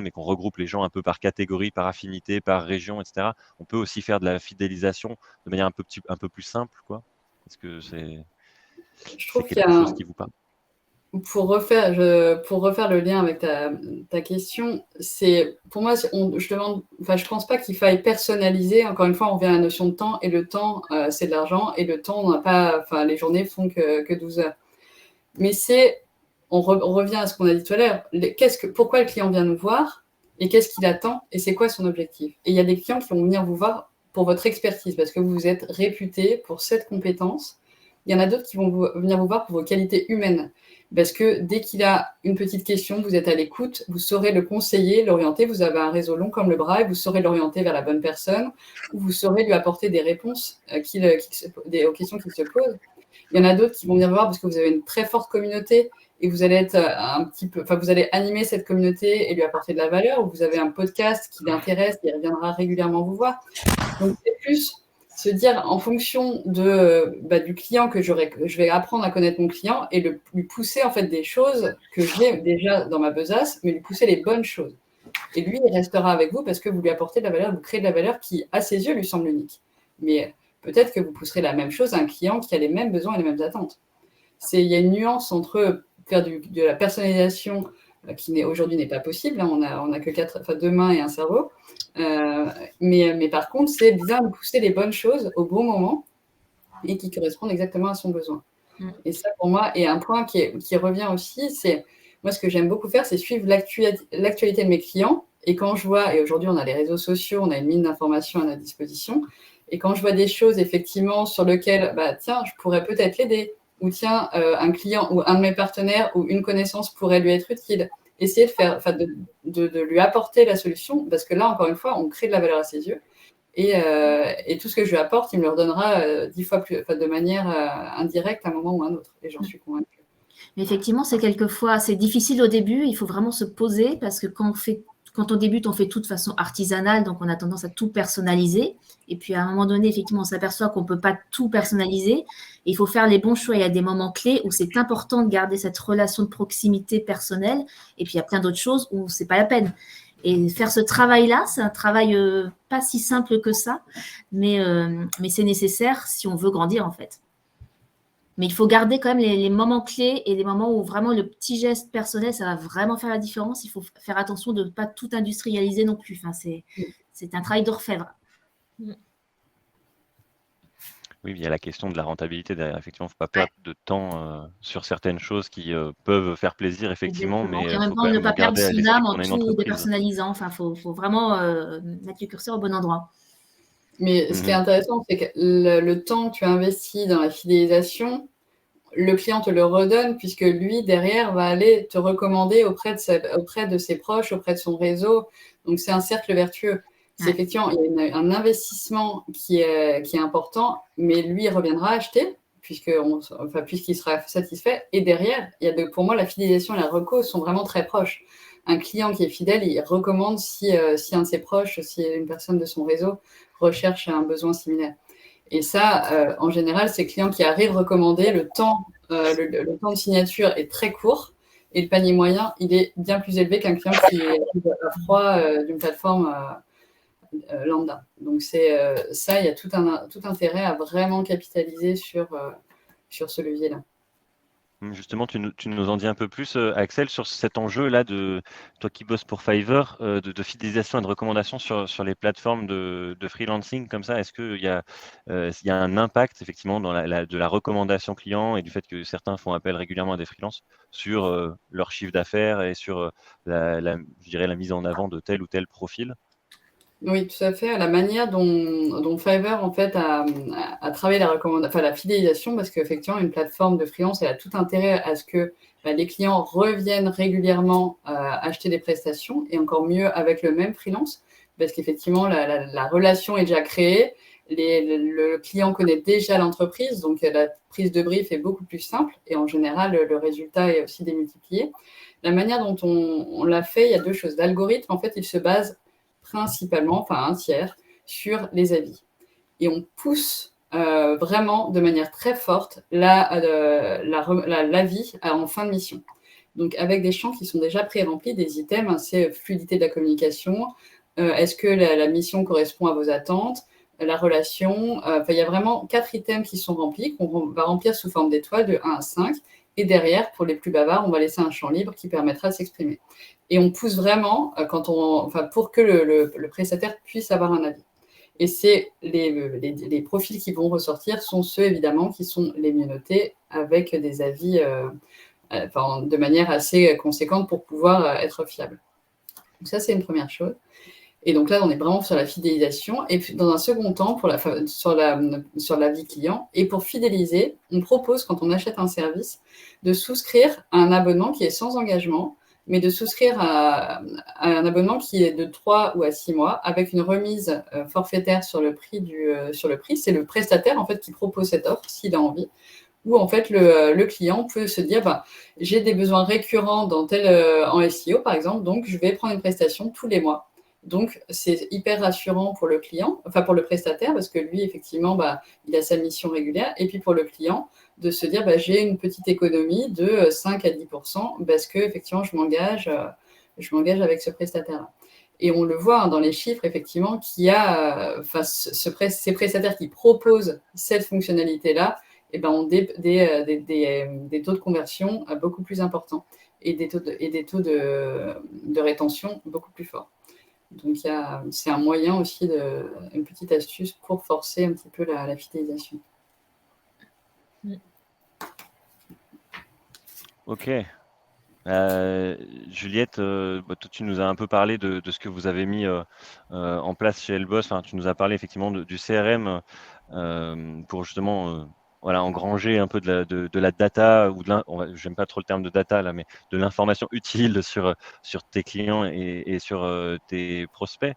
et qu'on regroupe les gens un peu par catégorie, par affinité, par région, etc., on peut aussi faire de la fidélisation de manière un peu plus simple, quoi. Est-ce que c'est quelque chose qui vous parle? Pour refaire le lien avec ta question, pour moi, je pense pas qu'il faille personnaliser. Encore une fois, on revient à la notion de temps, et le temps, c'est de l'argent, et le temps, les journées font que 12 heures. Mais on revient à ce qu'on a dit tout à l'heure. Pourquoi le client vient nous voir et qu'est-ce qu'il attend et c'est quoi son objectif? Et il y a des clients qui vont venir vous voir pour votre expertise parce que vous êtes réputé pour cette compétence. Il y en a d'autres qui vont venir vous voir pour vos qualités humaines. Parce que dès qu'il a une petite question, vous êtes à l'écoute, vous saurez le conseiller, l'orienter, vous avez un réseau long comme le bras et vous saurez l'orienter vers la bonne personne ou vous saurez lui apporter des réponses aux questions qu'il se pose. Il y en a d'autres qui vont venir voir parce que vous avez une très forte communauté et vous allez être vous allez animer cette communauté et lui apporter de la valeur, ou vous avez un podcast qui l'intéresse, il reviendra régulièrement vous voir. Donc, c'est plus se dire en fonction du client que je vais apprendre à connaître mon client et lui pousser en fait des choses que j'ai déjà dans ma besace, mais lui pousser les bonnes choses. Et lui, il restera avec vous parce que vous lui apportez de la valeur, vous créez de la valeur qui, à ses yeux, lui semble unique. Mais peut-être que vous pousserez la même chose à un client qui a les mêmes besoins et les mêmes attentes. Il y a une nuance entre faire de la personnalisation qui aujourd'hui n'est pas possible. On a que 2 mains et un cerveau. Mais par contre, c'est bien de pousser les bonnes choses au bon moment et qui correspondent exactement à son besoin. Et ça, pour moi, est un point qui revient aussi. Moi, ce que j'aime beaucoup faire, c'est suivre l'actualité de mes clients. Et quand je vois, et aujourd'hui, on a les réseaux sociaux, on a une mine d'informations à notre disposition. Et quand je vois des choses, effectivement, sur lesquelles, tiens, je pourrais peut-être l'aider, ou tiens, un client ou un de mes partenaires ou une connaissance pourrait lui être utile, essayer de lui apporter la solution, parce que là, encore une fois, on crée de la valeur à ses yeux. Et tout ce que je lui apporte, il me le redonnera 10 fois plus, de manière indirecte à un moment ou à un autre. Et j'en suis convaincue. Mais effectivement, c'est difficile au début. Il faut vraiment se poser parce que quand on débute, on fait tout de façon artisanale, donc on a tendance à tout personnaliser. Et puis à un moment donné, effectivement, on s'aperçoit qu'on ne peut pas tout personnaliser. Et il faut faire les bons choix. Il y a des moments clés où c'est important de garder cette relation de proximité personnelle. Et puis il y a plein d'autres choses où c'est pas la peine. Et faire ce travail-là, c'est un travail pas si simple que ça, mais c'est nécessaire si on veut grandir en fait. Mais il faut garder quand même les moments clés et les moments où vraiment le petit geste personnel, ça va vraiment faire la différence. Il faut faire attention de ne pas tout industrialiser non plus. Enfin, c'est un travail d'orfèvre. Oui, il y a la question de la rentabilité derrière. Effectivement, il ne faut pas perdre de temps sur certaines choses qui peuvent faire plaisir, effectivement, Exactement. mais Et en il même faut temps, quand ne même pas perdre garder à son l'esprit âme en qu'on est une tout entreprise. dépersonnalisant. Enfin, faut vraiment mettre le curseur au bon endroit. Mais ce qui est intéressant, c'est que le temps que tu investis dans la fidélisation, le client te le redonne puisque lui, derrière, va aller te recommander auprès de ses proches, auprès de son réseau. Donc, c'est un cercle vertueux. C'est effectivement, il y a un investissement qui est important, mais lui, il reviendra acheter puisqu'il sera satisfait. Et derrière, pour moi, la fidélisation et la reco sont vraiment très proches. Un client qui est fidèle, il recommande si un de ses proches, si une personne de son réseau recherche un besoin similaire. Et ça, en général, ces clients qui arrivent recommandés, le temps de signature est très court et le panier moyen, il est bien plus élevé qu'un client qui est à froid d'une plateforme lambda. Donc, ça, il y a tout intérêt à vraiment capitaliser sur ce levier-là. Justement, tu nous en dis un peu plus, Axel, sur cet enjeu-là de toi qui bosses pour Fiverr, de fidélisation et de recommandation sur les plateformes de freelancing comme ça. Est-ce qu'il y a un impact effectivement dans de la recommandation client et du fait que certains font appel régulièrement à des freelances sur leur chiffre d'affaires et sur je dirais la mise en avant de tel ou tel profil? Oui, tout à fait. À la manière dont Fiverr en fait a travaillé la fidélisation, parce qu'effectivement une plateforme de freelance, elle a tout intérêt à ce que les clients reviennent régulièrement acheter des prestations et encore mieux avec le même freelance, parce qu'effectivement la relation est déjà créée, le client connaît déjà l'entreprise, donc la prise de brief est beaucoup plus simple et en général le résultat est aussi démultiplié. La manière dont on l'a fait, il y a deux choses. L'algorithme, en fait, il se base principalement, enfin un tiers, sur les avis. Et on pousse vraiment de manière très forte l'avis en fin de mission. Donc avec des champs qui sont déjà pré-remplis, des items, c'est fluidité de la communication, est-ce que la mission correspond à vos attentes, la relation, il y a vraiment 4 items qui sont remplis, qu'on va remplir sous forme d'étoiles de 1 à 5. Et derrière, pour les plus bavards, on va laisser un champ libre qui permettra de s'exprimer. Et on pousse vraiment pour que le prestataire puisse avoir un avis. Et c'est les profils qui vont ressortir sont ceux, évidemment, qui sont les mieux notés avec des avis de manière assez conséquente pour pouvoir être fiable. Donc ça, c'est une première chose. Et donc là, on est vraiment sur la fidélisation. Et puis, dans un second temps, sur l'avis client. Et pour fidéliser, on propose, quand on achète un service, de souscrire à un abonnement qui est sans engagement, mais de souscrire à un abonnement qui est de 3 ou à 6 mois, avec une remise forfaitaire sur le prix. C'est le prestataire, en fait, qui propose cette offre, s'il a envie, où, en fait, le client peut se dire, j'ai des besoins récurrents en SEO, par exemple, donc je vais prendre une prestation tous les mois. Donc, c'est hyper rassurant pour le client, pour le prestataire, parce que lui, effectivement, il a sa mission régulière. Et puis pour le client, de se dire, j'ai une petite économie de 5 à 10% parce que, effectivement, je m'engage avec ce prestataire-là. Et on le voit dans les chiffres, effectivement, qu'il y a ces prestataires qui proposent cette fonctionnalité-là, ont des taux de conversion beaucoup plus importants et des taux de rétention beaucoup plus forts. Donc, c'est un moyen aussi, une petite astuce pour forcer un petit peu la fidélisation. Ok. Juliette, toi, tu nous as un peu parlé de ce que vous avez mis en place chez Elboss. Enfin, tu nous as parlé effectivement du CRM pour justement engranger un peu de la data, j'aime pas trop le terme de data là, mais de l'information utile sur tes clients et sur tes prospects.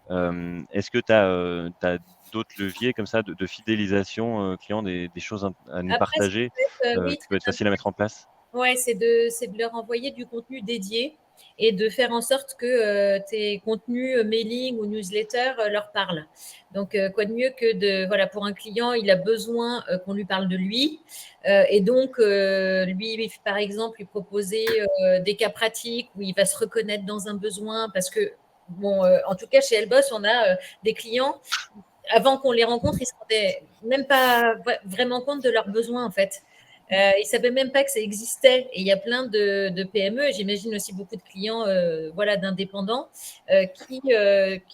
Est-ce que tu as d'autres leviers comme ça de fidélisation client, des choses à nous Après, ce qui partager peut être, oui, qui peut être facile à mettre en place? Ouais, c'est de leur envoyer du contenu dédié et de faire en sorte que tes contenus mailing ou newsletter leur parlent. Donc, quoi de mieux que voilà, pour un client, il a besoin qu'on lui parle de lui. Et donc, lui, par exemple, lui proposer des cas pratiques où il va se reconnaître dans un besoin parce que, bon, en tout cas, chez Elboss, on a des clients, avant qu'on les rencontre, ils ne se rendaient même pas vraiment compte de leurs besoins, en fait. Ils ne savaient même pas que ça existait. Et il y a plein de PME, et j'imagine aussi beaucoup de clients voilà, d'indépendants, qui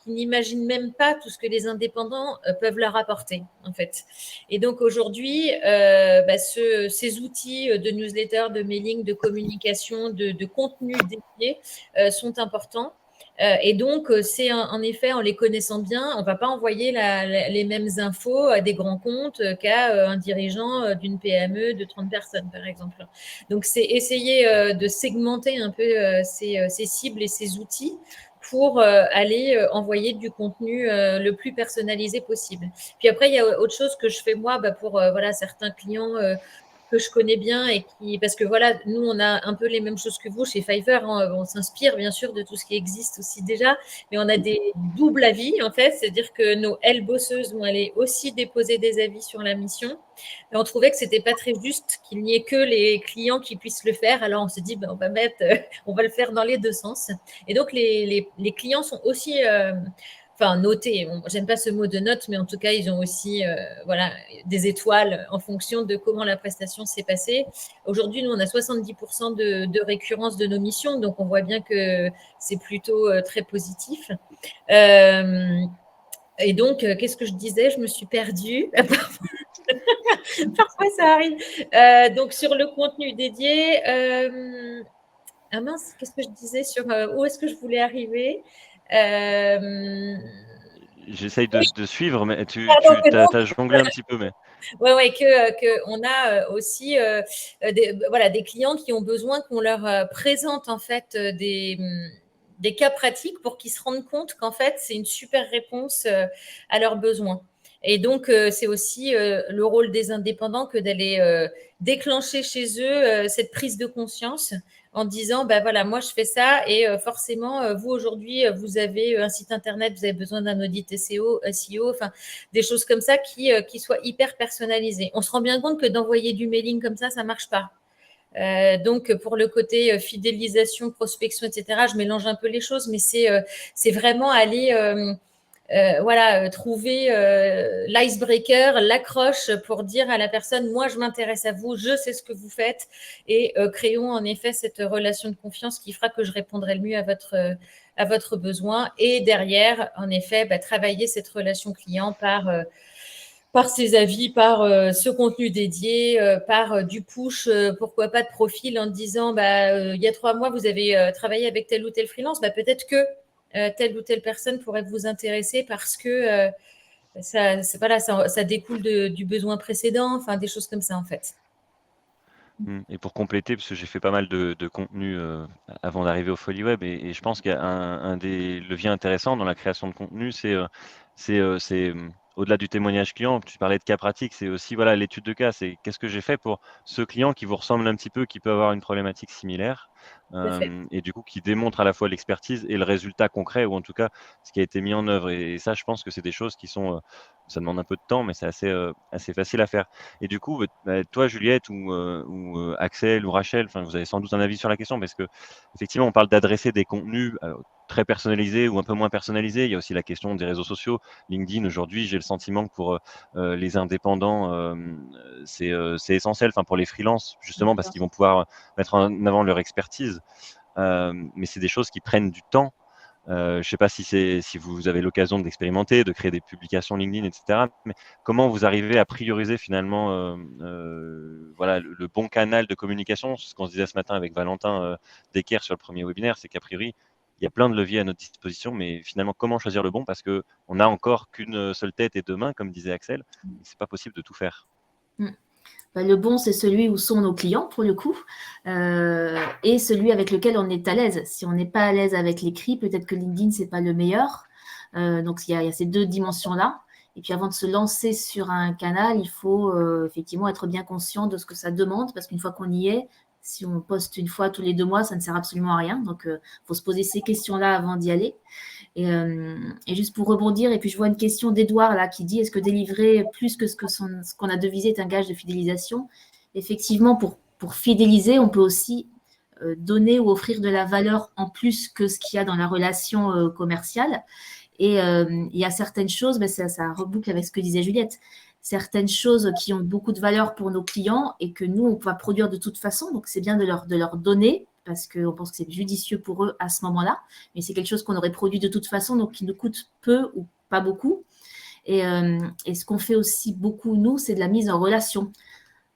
n'imaginent même pas tout ce que les indépendants peuvent leur apporter, en fait. Et donc aujourd'hui, ces outils de newsletter, de mailing, de communication, de contenu dédié sont importants. Et donc, c'est en effet, en les connaissant bien, on ne va pas envoyer les mêmes infos à des grands comptes qu'à un dirigeant d'une PME de 30 personnes, par exemple. Donc, c'est essayer de segmenter un peu ces cibles et ces outils pour aller envoyer du contenu le plus personnalisé possible. Puis après, il y a autre chose que je fais moi pour voilà, certains clients que je connais bien et parce que voilà, nous, on a un peu les mêmes choses que vous chez Fiverr. Hein. On s'inspire bien sûr de tout ce qui existe aussi déjà, mais on a des doubles avis en fait. C'est-à-dire que nos bosseuses vont aller aussi déposer des avis sur la mission. Et on trouvait que c'était pas très juste qu'il n'y ait que les clients qui puissent le faire. Alors on se dit, on va on va le faire dans les deux sens. Et donc les clients sont aussi noter. J'aime pas ce mot de note, mais en tout cas, ils ont aussi voilà, des étoiles en fonction de comment la prestation s'est passée. Aujourd'hui, nous, on a 70% de récurrence de nos missions, donc on voit bien que c'est plutôt très positif. Et donc, qu'est-ce que je disais? Je me suis perdue. Parfois, ça arrive. Donc, sur le contenu dédié, ah mince, qu'est-ce que je disais sur où est-ce que je voulais arriver? J'essaye de suivre, mais tu Pardon, as jonglé un petit peu. Mais... Ouais, que on a aussi des clients qui ont besoin qu'on leur présente en fait des cas pratiques pour qu'ils se rendent compte qu'en fait, c'est une super réponse à leurs besoins. Et donc, c'est aussi le rôle des indépendants que d'aller déclencher chez eux cette prise de conscience en disant, voilà, moi, je fais ça et forcément, vous, aujourd'hui, vous avez un site Internet, vous avez besoin d'un audit SEO, enfin, des choses comme ça qui soient hyper personnalisées. On se rend bien compte que d'envoyer du mailing comme ça ne marche pas. Donc, pour le côté fidélisation, prospection, etc., je mélange un peu les choses, mais c'est vraiment aller trouver l'icebreaker, l'accroche pour dire à la personne, moi, je m'intéresse à vous, je sais ce que vous faites, et créons en effet cette relation de confiance qui fera que je répondrai le mieux à votre besoin. Et derrière, en effet, travailler cette relation client par ses avis, par ce contenu dédié, par du push, pourquoi pas de profil en disant, il y a 3 mois, vous avez travaillé avec tel ou tel freelance, peut-être que telle ou telle personne pourrait vous intéresser parce que ça découle du besoin précédent, enfin des choses comme ça en fait. Et pour compléter, parce que j'ai fait pas mal de contenu avant d'arriver au Folies Web, et je pense qu'il y a un des leviers intéressants dans la création de contenu, c'est au-delà du témoignage client, tu parlais de cas pratique, c'est aussi voilà, l'étude de cas, c'est qu'est-ce que j'ai fait pour ce client qui vous ressemble un petit peu, qui peut avoir une problématique similaire, et du coup qui démontre à la fois l'expertise et le résultat concret, ou en tout cas ce qui a été mis en œuvre. Et ça, je pense que c'est des choses qui sont, ça demande un peu de temps, mais c'est assez facile à faire. Et du coup, toi, Juliette, ou Axel, ou Rachel, vous avez sans doute un avis sur la question, parce que effectivement, on parle d'adresser des contenus très personnalisés ou un peu moins personnalisés. Il y a aussi la question des réseaux sociaux. LinkedIn, aujourd'hui, j'ai le sentiment que pour les indépendants, c'est essentiel, pour les freelances, justement, parce qu'ils vont pouvoir mettre en avant leur expertise. Mais c'est des choses qui prennent du temps. Je ne sais pas si vous avez l'occasion d'expérimenter, de créer des publications LinkedIn, etc. Mais comment vous arrivez à prioriser finalement voilà, le bon canal de communication? Ce qu'on se disait ce matin avec Valentin Decker sur le premier webinaire, c'est qu'a priori, il y a plein de leviers à notre disposition, mais finalement, comment choisir le bon? Parce qu'on n'a encore qu'une seule tête et 2 mains, comme disait Axel. Ce n'est pas possible de tout faire. Le bon, c'est celui où sont nos clients, pour le coup, et celui avec lequel on est à l'aise. Si on n'est pas à l'aise avec l'écrit, peut-être que LinkedIn, ce n'est pas le meilleur. Donc, il y a ces deux dimensions-là. Et puis, avant de se lancer sur un canal, il faut effectivement être bien conscient de ce que ça demande, parce qu'une fois qu'on y est, si on poste une fois tous les 2 mois, ça ne sert absolument à rien. Donc, il faut se poser ces questions-là avant d'y aller. Et juste pour rebondir, et puis je vois une question d'Edouard là qui dit est-ce que délivrer plus que ce qu'on a devisé est un gage de fidélisation? Effectivement, pour fidéliser, on peut aussi donner ou offrir de la valeur en plus que ce qu'il y a dans la relation commerciale. Et il y a certaines choses, mais ça reboucle avec ce que disait Juliette, certaines choses qui ont beaucoup de valeur pour nos clients et que nous, on va produire de toute façon. Donc, c'est bien de leur donner parce qu'on pense que c'est judicieux pour eux à ce moment-là. Mais c'est quelque chose qu'on aurait produit de toute façon, donc qui nous coûte peu ou pas beaucoup. Et ce qu'on fait aussi beaucoup, nous, c'est de la mise en relation.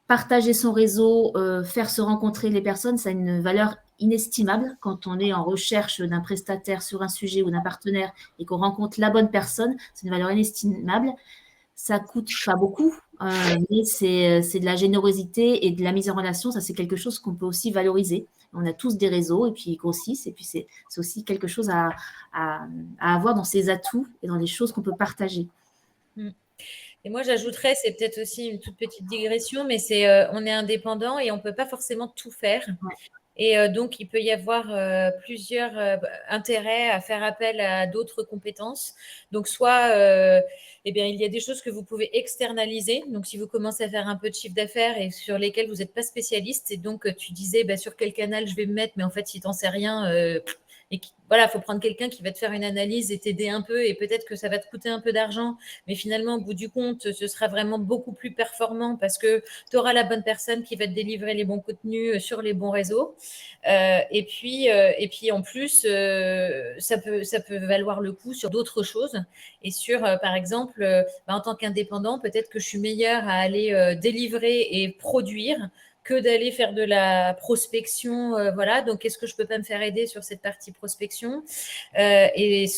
Partager son réseau, faire se rencontrer les personnes, ça a une valeur inestimable quand on est en recherche d'un prestataire sur un sujet ou d'un partenaire et qu'on rencontre la bonne personne. C'est une valeur inestimable. Ça coûte pas beaucoup, mais c'est de la générosité et de la mise en relation. Ça, c'est quelque chose qu'on peut aussi valoriser. On a tous des réseaux et puis ils grossissent. Et puis, c'est aussi quelque chose à avoir dans ses atouts et dans les choses qu'on peut partager. Et moi, j'ajouterais, c'est peut-être aussi une toute petite digression, mais on est indépendant et on ne peut pas forcément tout faire. Ouais. Et donc, il peut y avoir plusieurs intérêts à faire appel à d'autres compétences. Donc, soit, il y a des choses que vous pouvez externaliser. Donc, si vous commencez à faire un peu de chiffre d'affaires et sur lesquels vous n'êtes pas spécialiste, et donc tu disais sur quel canal je vais me mettre, mais en fait, si tu n'en sais rien, et voilà, il faut prendre quelqu'un qui va te faire une analyse et t'aider un peu, et peut-être que ça va te coûter un peu d'argent, mais finalement, au bout du compte, ce sera vraiment beaucoup plus performant parce que tu auras la bonne personne qui va te délivrer les bons contenus sur les bons réseaux. Et puis en plus, ça peut valoir le coup sur d'autres choses. Et sur, par exemple, en tant qu'indépendant, peut-être que je suis meilleure à aller délivrer et produire que d'aller faire de la prospection. Voilà. Donc, est-ce que je peux pas me faire aider sur cette partie prospection? Et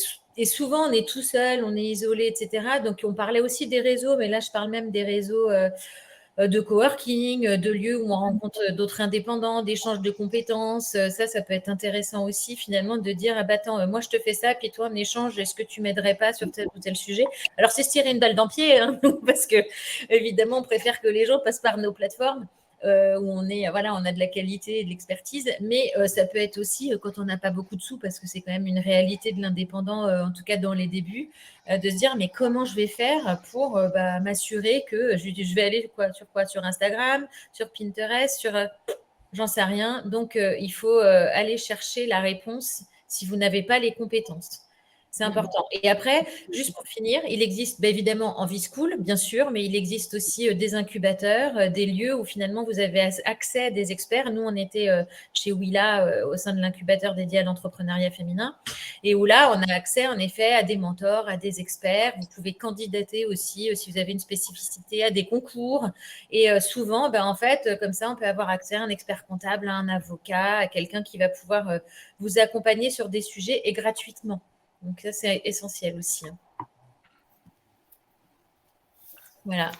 souvent, on est tout seul, on est isolé, etc. Donc, on parlait aussi des réseaux, mais là, je parle même des réseaux de coworking, de lieux où on rencontre d'autres indépendants, d'échanges de compétences. Ça peut être intéressant aussi, finalement, de dire ah bah attends, moi, je te fais ça, puis toi, en échange, est-ce que tu m'aiderais pas sur tel ou tel sujet? Alors, c'est se tirer une balle dans le pied, hein, parce que, évidemment, on préfère que les gens passent par nos plateformes. Où on a de la qualité et de l'expertise, mais ça peut être aussi quand on n'a pas beaucoup de sous, parce que c'est quand même une réalité de l'indépendant, en tout cas dans les débuts, de se dire mais comment je vais faire pour m'assurer que je vais aller sur Instagram, sur Pinterest, j'en sais rien. Donc il faut aller chercher la réponse si vous n'avez pas les compétences. C'est important. Et après, juste pour finir, il existe évidemment EnvieSchool, bien sûr, mais il existe aussi des incubateurs, des lieux où finalement vous avez accès à des experts. Nous, on était chez Willa au sein de l'incubateur dédié à l'entrepreneuriat féminin et où là, on a accès en effet à des mentors, à des experts. Vous pouvez candidater aussi si vous avez une spécificité à des concours. Et souvent, en fait, comme ça, on peut avoir accès à un expert comptable, à un avocat, à quelqu'un qui va pouvoir vous accompagner sur des sujets et gratuitement. Donc ça, c'est essentiel aussi. Voilà.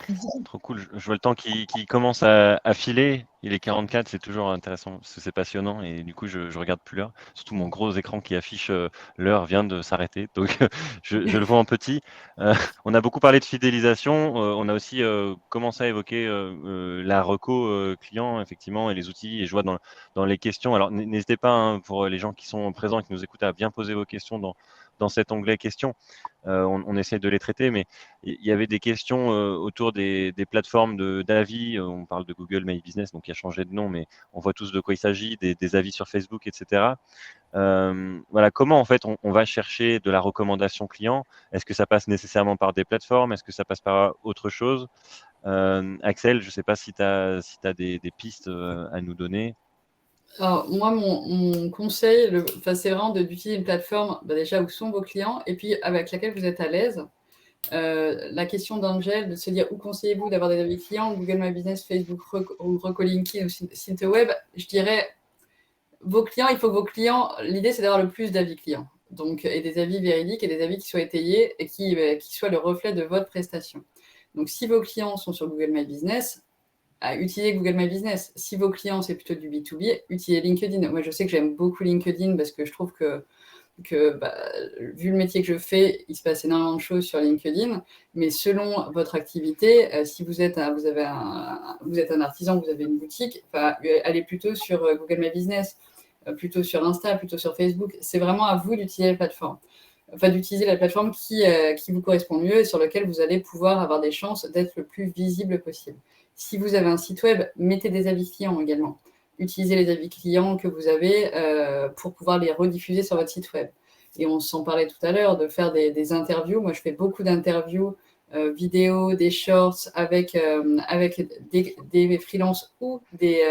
Trop cool. Je vois le temps qui commence à filer. Il est 44, c'est toujours intéressant parce que c'est passionnant et du coup, je regarde plus l'heure. Surtout mon gros écran qui affiche l'heure vient de s'arrêter. Donc, je le vois en petit. On a beaucoup parlé de fidélisation. On a aussi commencé à évoquer la reco client, effectivement, et les outils. Et je vois dans les questions. Alors, n'hésitez pas, hein, pour les gens qui sont présents et qui nous écoutent, à bien poser vos questions dans cet onglet questions. On essaie de les traiter, mais il y avait des questions autour des plateformes d'avis. On parle de Google My Business, donc qui a changé de nom, mais on voit tous de quoi il s'agit, des avis sur Facebook, etc. Voilà, comment en fait on va chercher de la recommandation client? Est-ce que ça passe nécessairement par des plateformes? Est-ce que ça passe par autre chose? Axel, je ne sais pas si tu as des pistes à nous donner. Alors, moi, mon conseil, c'est vraiment d'utiliser une plateforme déjà où sont vos clients et puis avec laquelle vous êtes à l'aise. La question d'Angel, de se dire où conseillez-vous d'avoir des avis clients, Google My Business, Facebook ou LinkedIn ou site web, je dirais vos clients, il faut que vos clients, l'idée c'est d'avoir le plus d'avis clients. Donc, et des avis véridiques et des avis qui soient étayés et qui soient le reflet de votre prestation. Donc, si vos clients sont sur Google My Business, utilisez Google My Business. Si vos clients, c'est plutôt du B2B, utilisez LinkedIn. Moi, je sais que j'aime beaucoup LinkedIn parce que je trouve que que vu le métier que je fais, il se passe énormément de choses sur LinkedIn, mais selon votre activité, si vous êtes un artisan, vous avez une boutique, allez plutôt sur Google My Business, plutôt sur Insta, plutôt sur Facebook. C'est vraiment à vous d'utiliser la plateforme. D'utiliser la plateforme qui vous correspond mieux et sur laquelle vous allez pouvoir avoir des chances d'être le plus visible possible. Si vous avez un site web, mettez des avis clients également. Utilisez les avis clients que vous avez pour pouvoir les rediffuser sur votre site web. Et on s'en parlait tout à l'heure, de faire des interviews. Moi, je fais beaucoup d'interviews vidéo, des shorts avec des freelances ou des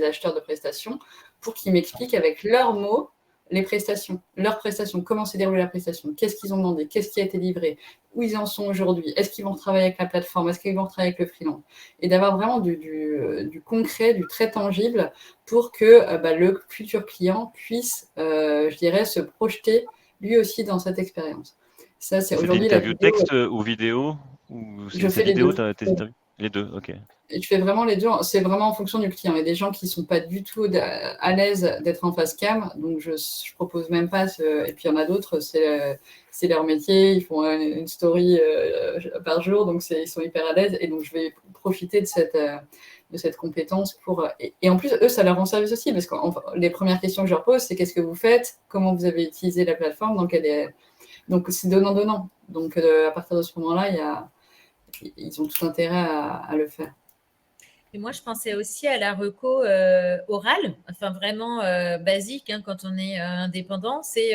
acheteurs de prestations pour qu'ils m'expliquent avec leurs mots leurs prestations, comment s'est déroulée la prestation, qu'est-ce qu'ils ont demandé, qu'est-ce qui a été livré, où ils en sont aujourd'hui, est-ce qu'ils vont travailler avec la plateforme, est-ce qu'ils vont travailler avec le freelance, et d'avoir vraiment du concret, du très tangible pour que le futur client puisse, je dirais, se projeter lui aussi dans cette expérience. Ça, c'est aujourd'hui la vidéo. Texte ou vidéo ou je fais vidéo, les deux. Les deux, ok. Et je fais vraiment les deux. C'est vraiment en fonction du client. Il y a des gens qui ne sont pas du tout à l'aise d'être en face cam, donc je ne propose même pas. Et puis il y en a d'autres, c'est leur métier, ils font une story par jour, donc ils sont hyper à l'aise. Et donc je vais profiter de cette compétence pour. Et en plus, eux, ça leur rend service aussi, parce que les premières questions que je leur pose, c'est qu'est-ce que vous faites, comment vous avez utilisé la plateforme, donc c'est donnant-donnant. Donc à partir de ce moment-là, ils ont tout intérêt à le faire. Et moi, je pensais aussi à la reco orale, enfin vraiment basique quand on est indépendant. C'est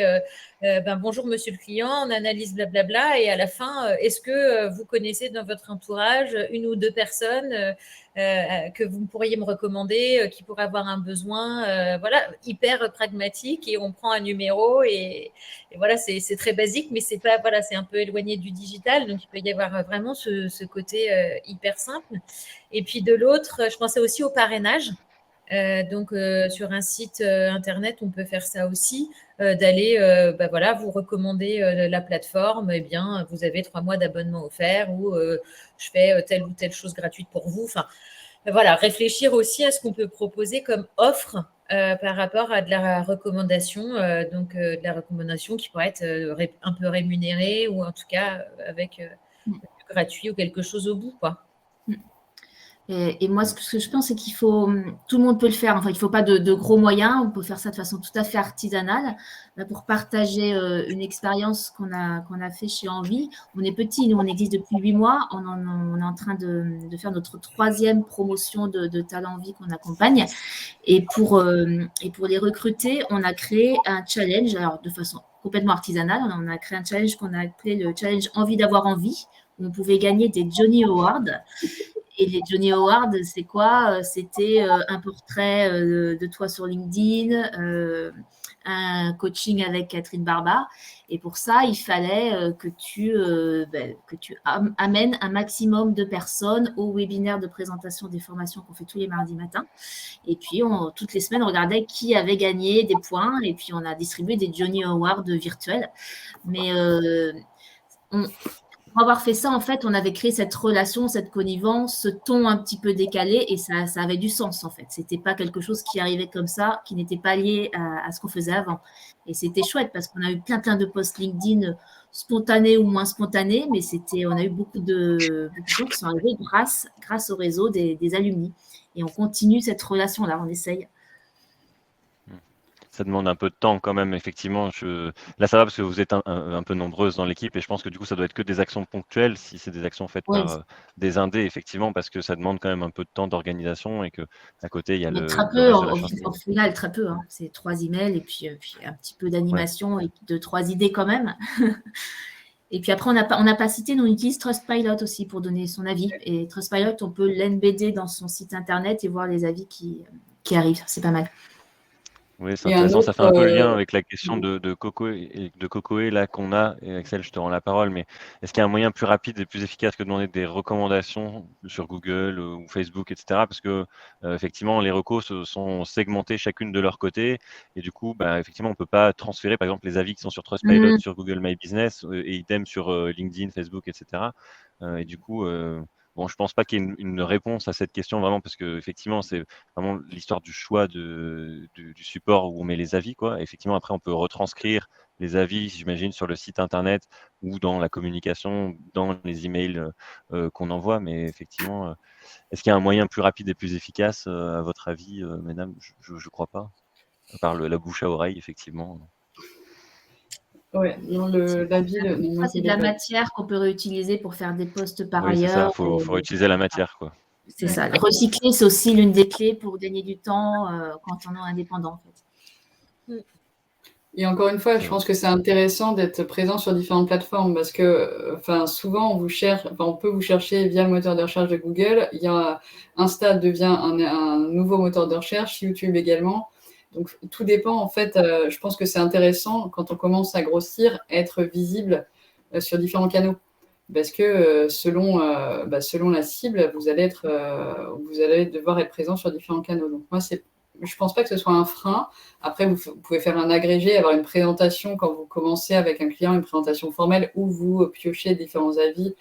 bonjour monsieur le client, on analyse blablabla et à la fin, est-ce que vous connaissez dans votre entourage une ou deux personnes que vous pourriez me recommander, qui pourraient avoir un besoin, voilà, hyper pragmatique et on prend un numéro et voilà, c'est très basique, mais c'est pas, voilà, c'est un peu éloigné du digital, donc il peut y avoir vraiment ce côté hyper simple. Et puis de l'autre, je pensais aussi au parrainage. Sur un site internet, on peut faire ça aussi, d'aller, vous recommander la plateforme, eh bien, vous avez 3 mois d'abonnement offert ou je fais telle ou telle chose gratuite pour vous. Enfin, voilà, réfléchir aussi à ce qu'on peut proposer comme offre par rapport à de la recommandation, de la recommandation qui pourrait être un peu rémunérée ou en tout cas avec gratuit ou quelque chose au bout, quoi. Et moi, ce que je pense, c'est qu'il faut, tout le monde peut le faire. Enfin, il ne faut pas de gros moyens. On peut faire ça de façon tout à fait artisanale pour partager une expérience qu'on a fait chez Envie. On est petit, nous, on existe depuis 8 mois. On est en train de faire notre 3e promotion de Talent Envie qu'on accompagne. Et pour les recruter, on a créé un challenge, alors de façon complètement artisanale. On a créé un challenge qu'on a appelé le challenge Envie d'avoir envie, où on pouvait gagner des Johnny Awards. Et les Johnny Awards, c'est quoi? C'était un portrait de toi sur LinkedIn, un coaching avec Catherine Barba. Et pour ça, il fallait que tu amènes un maximum de personnes au webinaire de présentation des formations qu'on fait tous les mardis matins. Et puis, toutes les semaines, on regardait qui avait gagné des points. Et puis, on a distribué des Johnny Awards virtuels. Mais pour avoir fait ça, en fait, on avait créé cette relation, cette connivence, ce ton un petit peu décalé et ça avait du sens, en fait. C'était pas quelque chose qui arrivait comme ça, qui n'était pas lié à ce qu'on faisait avant. Et c'était chouette parce qu'on a eu plein de posts LinkedIn spontanés ou moins spontanés, mais on a eu beaucoup de gens qui sont arrivés grâce au réseau des alumni. Et on continue cette relation-là, on essaye. Ça demande un peu de temps quand même, effectivement. Là, ça va parce que vous êtes un peu nombreuses dans l'équipe et je pense que du coup, ça doit être que des actions ponctuelles si c'est des actions faites par des indés, effectivement, parce que ça demande quand même un peu de temps d'organisation et qu'à côté, il y a le très peu, au final, très peu. C'est 3 emails et puis un petit peu d'animation et 2-3 idées quand même. Et puis après, on n'a pas cité, nous, on utilise Trustpilot aussi pour donner son avis. Et Trustpilot, on peut l'embedder dans son site internet et voir les avis qui arrivent. C'est pas mal. Oui, c'est intéressant. Ça fait un peu le lien avec la question de Cocoé là qu'on a. Et Axel, je te rends la parole. Mais est-ce qu'il y a un moyen plus rapide et plus efficace que de demander des recommandations sur Google ou Facebook, etc. Parce que effectivement, les recos sont segmentés chacune de leur côté. Et du coup, effectivement, on ne peut pas transférer, par exemple, les avis qui sont sur Trustpilot sur Google My Business et idem sur LinkedIn, Facebook, etc. Et du coup, bon, je ne pense pas qu'il y ait une réponse à cette question vraiment parce que effectivement, c'est vraiment l'histoire du choix du support où on met les avis, quoi. Effectivement, après, on peut retranscrire les avis, j'imagine, sur le site internet ou dans la communication, dans les emails qu'on envoie. Mais effectivement, est-ce qu'il y a un moyen plus rapide et plus efficace, à votre avis, mesdames? Je ne crois pas, à part la bouche à oreille, effectivement. Ouais, non, l'avis, moi, C'est de la matière qu'on peut réutiliser pour faire des posts par Oui, c'est ça, ailleurs. faut réutiliser la matière, quoi. C'est ça. Recycler, c'est aussi l'une des clés pour gagner du temps quand on est indépendant, en fait. Et encore une fois, je pense que c'est intéressant d'être présent sur différentes plateformes parce que, souvent, on peut vous chercher via le moteur de recherche de Google. Insta devient un nouveau moteur de recherche, YouTube également. Donc, tout dépend. En fait, je pense que c'est intéressant quand on commence à grossir, être visible sur différents canaux. Parce que selon la cible, vous allez devoir être présent sur différents canaux. Donc, moi, je ne pense pas que ce soit un frein. Après, vous pouvez faire un agrégé, avoir une présentation quand vous commencez avec un client, une présentation formelle où vous piochez différents avis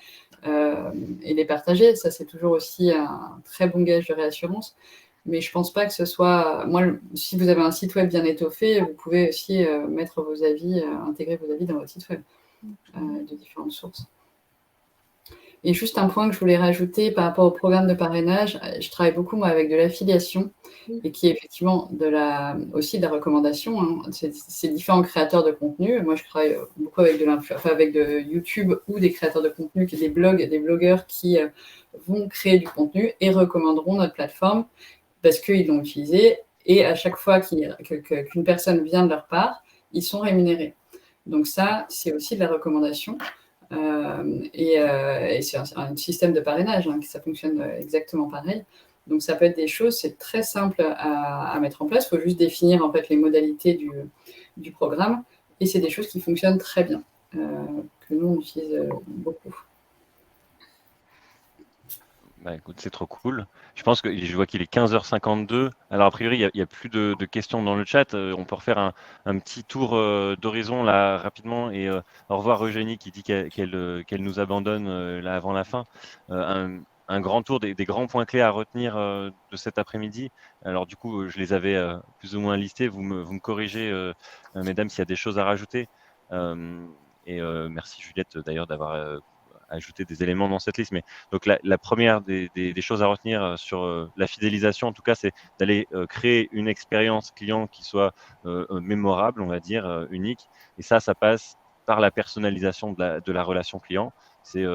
et les partager. Ça, c'est toujours aussi un très bon gage de réassurance. Mais je ne pense pas que ce soit… Moi, si vous avez un site web bien étoffé, vous pouvez aussi mettre vos avis, intégrer vos avis dans votre site web de différentes sources. Et juste un point que je voulais rajouter par rapport au programme de parrainage, je travaille beaucoup moi, avec de l'affiliation et qui est effectivement aussi de la recommandation. Hein. C'est différents créateurs de contenu. Moi, je travaille beaucoup avec de YouTube ou des créateurs de contenu, des blogueurs qui vont créer du contenu et recommanderont notre plateforme parce qu'ils l'ont utilisé. Et à chaque fois qu'une personne vient de leur part, ils sont rémunérés. Donc ça, c'est aussi de la recommandation. Et c'est un système de parrainage, hein, ça fonctionne exactement pareil. Donc ça peut être des choses, c'est très simple à mettre en place. Il faut juste définir en fait les modalités du programme. Et c'est des choses qui fonctionnent très bien, que nous, on utilise beaucoup. Bah, écoute, c'est trop cool. Je pense que je vois qu'il est 15h52. Alors, a priori, il y a plus de questions dans le chat. On peut refaire un petit tour d'horizon là rapidement. Et au revoir Eugénie qui dit qu'elle nous abandonne là avant la fin. Un grand tour des grands points clés à retenir de cet après-midi. Alors, du coup, je les avais plus ou moins listés. Vous me corrigez, mesdames, s'il y a des choses à rajouter. Merci Juliette d'ailleurs d'avoir ajouter des éléments dans cette liste. Mais donc la première des choses à retenir sur la fidélisation, en tout cas, c'est d'aller créer une expérience client qui soit mémorable, on va dire, unique. Et ça passe par la personnalisation de la relation client. C'est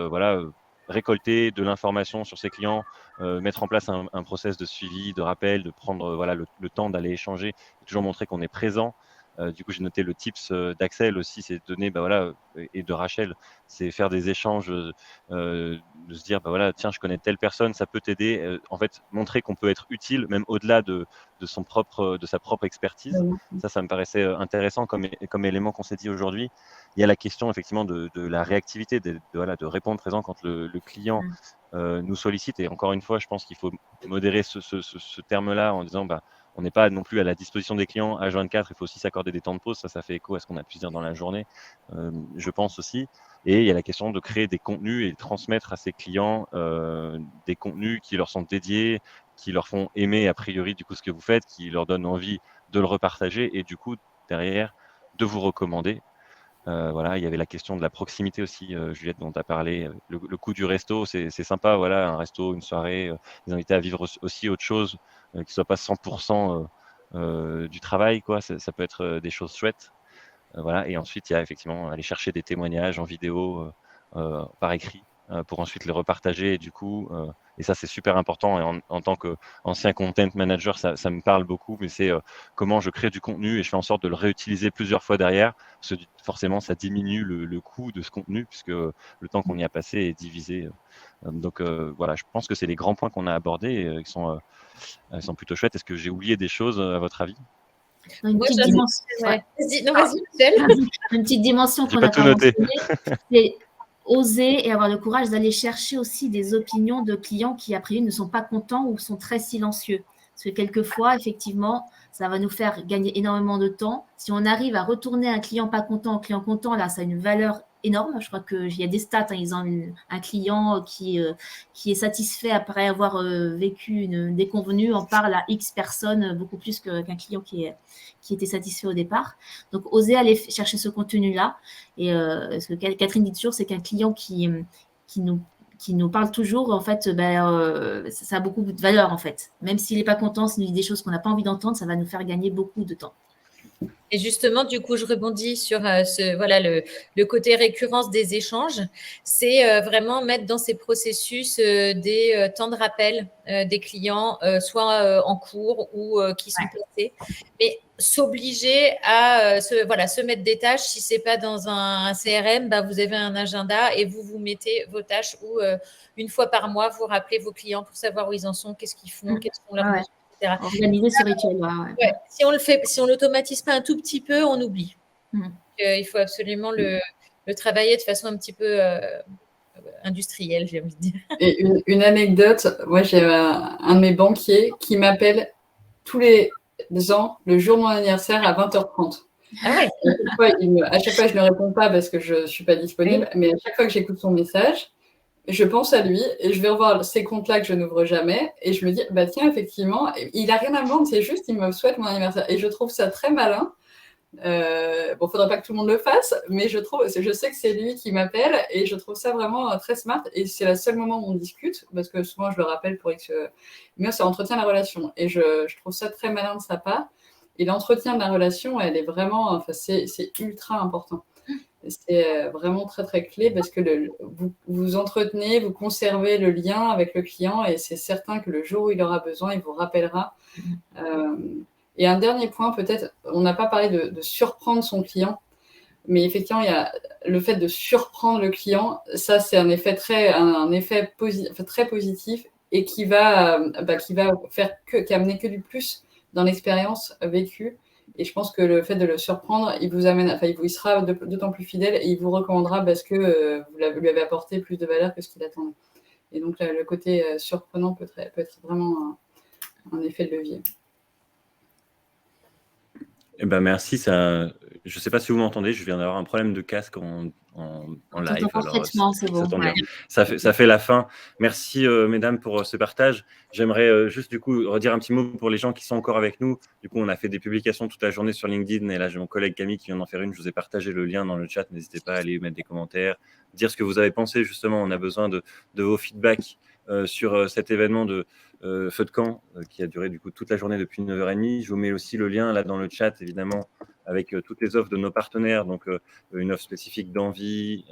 récolter de l'information sur ses clients, mettre en place un process de suivi, de rappel, de prendre le temps d'aller échanger, et toujours montrer qu'on est présent. Du coup, j'ai noté le tips d'Axel aussi, c'est donner, et de Rachel, c'est faire des échanges, de se dire, tiens, je connais telle personne, ça peut t'aider. En fait, montrer qu'on peut être utile, même au-delà de sa propre expertise. Ça me paraissait intéressant comme élément qu'on s'est dit aujourd'hui. Il y a la question effectivement de la réactivité, de répondre présent quand le client nous sollicite. Et encore une fois, je pense qu'il faut modérer ce terme-là en disant, on n'est pas non plus à la disposition des clients H24, il faut aussi s'accorder des temps de pause, ça fait écho à ce qu'on a pu dire dans la journée, je pense aussi. Et il y a la question de créer des contenus et de transmettre à ses clients des contenus qui leur sont dédiés, qui leur font aimer a priori du coup ce que vous faites, qui leur donnent envie de le repartager et du coup derrière de vous recommander. Il y avait la question de la proximité aussi, Juliette, dont tu as parlé. Le coût du resto, c'est sympa, un resto, une soirée, les inviter à vivre aussi autre chose, qui ne soit pas 100% du travail, quoi. Ça peut être des choses chouettes. Et ensuite, il y a effectivement aller chercher des témoignages en vidéo, par écrit, pour ensuite les repartager. Et du coup, et ça, c'est super important. Et en tant qu'ancien content manager, ça me parle beaucoup, mais c'est comment je crée du contenu et je fais en sorte de le réutiliser plusieurs fois derrière. Parce que forcément, ça diminue le coût de ce contenu, puisque le temps qu'on y a passé est divisé. Je pense que c'est les grands points qu'on a abordés et qui sont plutôt chouettes. Est-ce que j'ai oublié des choses, à votre avis? Une petite dimension, Vas-y, Michel. Une petite dimension qu'on n'a pas mentionnée, c'est oser et avoir le courage d'aller chercher aussi des opinions de clients qui, a priori, ne sont pas contents ou sont très silencieux. Parce que quelquefois, effectivement, ça va nous faire gagner énormément de temps. Si on arrive à retourner un client pas content en client content, là, ça a une valeur énorme. Je crois qu'il y a des stats. Ils ont un client qui est satisfait après avoir vécu une déconvenue. On parle à X personnes, beaucoup plus qu'un client qui était satisfait au départ. Donc, oser aller chercher ce contenu-là. Et ce que Catherine dit toujours, c'est qu'un client qui nous parle toujours, en fait, ça a beaucoup de valeur, en fait. Même s'il n'est pas content, s'il nous dit des choses qu'on n'a pas envie d'entendre, ça va nous faire gagner beaucoup de temps. Et justement, du coup, je rebondis sur le côté récurrence des échanges. C'est vraiment mettre dans ces processus des temps de rappel des clients, soit en cours ou qui sont placés. Mais s'obliger à se mettre des tâches. Si ce n'est pas dans un CRM, vous avez un agenda et vous mettez vos tâches où une fois par mois, vous rappelez vos clients pour savoir où ils en sont, qu'est-ce qu'ils font, quels sont leurs besoins. Organiser ce rituel. Si on l'automatise pas un tout petit peu, on oublie. Il faut absolument le travailler de façon un petit peu industrielle, j'ai envie de dire. Et une anecdote, moi j'ai un de mes banquiers qui m'appelle tous les ans, le jour de mon anniversaire à 20h30. Ah ouais. À chaque fois, je ne réponds pas parce que je ne suis pas disponible, mais à chaque fois que j'écoute son message, je pense à lui et je vais revoir ces comptes-là que je n'ouvre jamais et je me dis, tiens, effectivement, il n'a rien à me vendre, c'est juste, il me souhaite mon anniversaire. Et je trouve ça très malin. Faudrait pas que tout le monde le fasse, mais je sais que c'est lui qui m'appelle et je trouve ça vraiment très smart et c'est le seul moment où on discute parce que souvent je le rappelle pour X, mais ça entretient la relation et je trouve ça très malin de sa part. Et l'entretien de la relation, elle est vraiment, c'est ultra important. C'est vraiment très, très clé parce que vous entretenez, vous conservez le lien avec le client et c'est certain que le jour où il aura besoin, il vous rappellera. Et un dernier point, peut-être, on n'a pas parlé de surprendre son client, mais effectivement, il y a le fait de surprendre le client. Ça, c'est un effet très positif et qui va amener que du plus dans l'expérience vécue. Et je pense que le fait de le surprendre, il sera d'autant plus fidèle et il vous recommandera parce que vous lui avez apporté plus de valeur que ce qu'il attendait. Et donc, le côté surprenant peut être vraiment un effet de levier. Merci. Je ne sais pas si vous m'entendez, je viens d'avoir un problème de casque en live. Parfaitement, c'est bon. Ça fait la fin. Merci mesdames pour ce partage. J'aimerais juste du coup redire un petit mot pour les gens qui sont encore avec nous. Du coup, on a fait des publications toute la journée sur LinkedIn et là j'ai mon collègue Camille qui vient d'en faire une. Je vous ai partagé le lien dans le chat. N'hésitez pas à aller mettre des commentaires, dire ce que vous avez pensé. Justement, on a besoin de vos feedbacks sur cet événement de feu de camp qui a duré du coup toute la journée depuis 9h30. Je vous mets aussi le lien là dans le chat évidemment avec toutes les offres de nos partenaires, donc une offre spécifique d'Envie,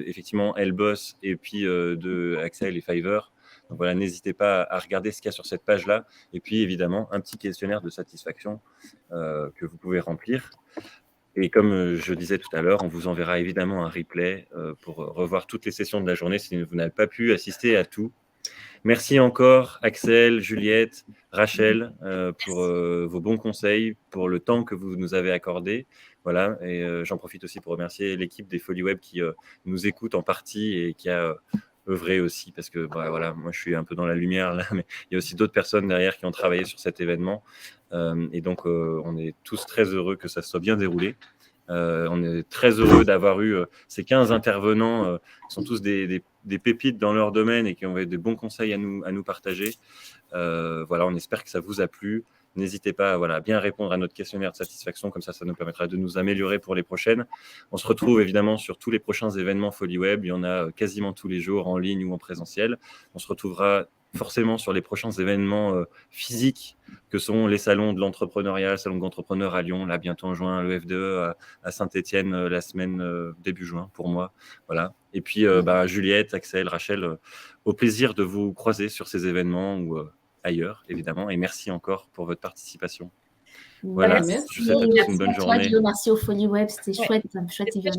effectivement Elboss et puis de Axel et Fiverr. Donc voilà, n'hésitez pas à regarder ce qu'il y a sur cette page-là et puis évidemment un petit questionnaire de satisfaction que vous pouvez remplir. Et comme je disais tout à l'heure, on vous enverra évidemment un replay pour revoir toutes les sessions de la journée si vous n'avez pas pu assister à tout. Merci encore, Axel, Juliette, Rachel, pour vos bons conseils, pour le temps que vous nous avez accordé. Voilà, et j'en profite aussi pour remercier l'équipe des Folies Web qui nous écoute en partie et qui a œuvré aussi, parce que voilà, moi je suis un peu dans la lumière là, mais il y a aussi d'autres personnes derrière qui ont travaillé sur cet événement. Et donc, on est tous très heureux que ça soit bien déroulé. On est très heureux d'avoir eu ces 15 intervenants qui sont tous des pépites dans leur domaine et qui ont des bons conseils à nous partager. Voilà, on espère que ça vous a plu. N'hésitez pas à bien répondre à notre questionnaire de satisfaction, comme ça nous permettra de nous améliorer pour les prochaines. On se retrouve évidemment sur tous les prochains événements Folies Web. Il y en a quasiment tous les jours en ligne ou en présentiel. On se retrouvera forcément sur les prochains événements physiques que sont les salons de l'entrepreneuriat, le salon d'entrepreneurs à Lyon, là bientôt en juin, le F2 à Saint-Étienne la semaine début juin pour moi. Voilà. Et puis Juliette, Axel, Rachel, au plaisir de vous croiser sur ces événements ou ailleurs évidemment. Et merci encore pour votre participation. Voilà, merci. Je vous souhaite à tous une bonne journée. Merci aux Folies Web, c'était chouette, un chouette event.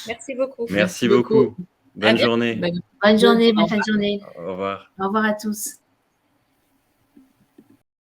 Merci beaucoup. Merci beaucoup. Bonne journée. Bonne journée, bonne fin de journée. Au revoir. Au revoir à tous.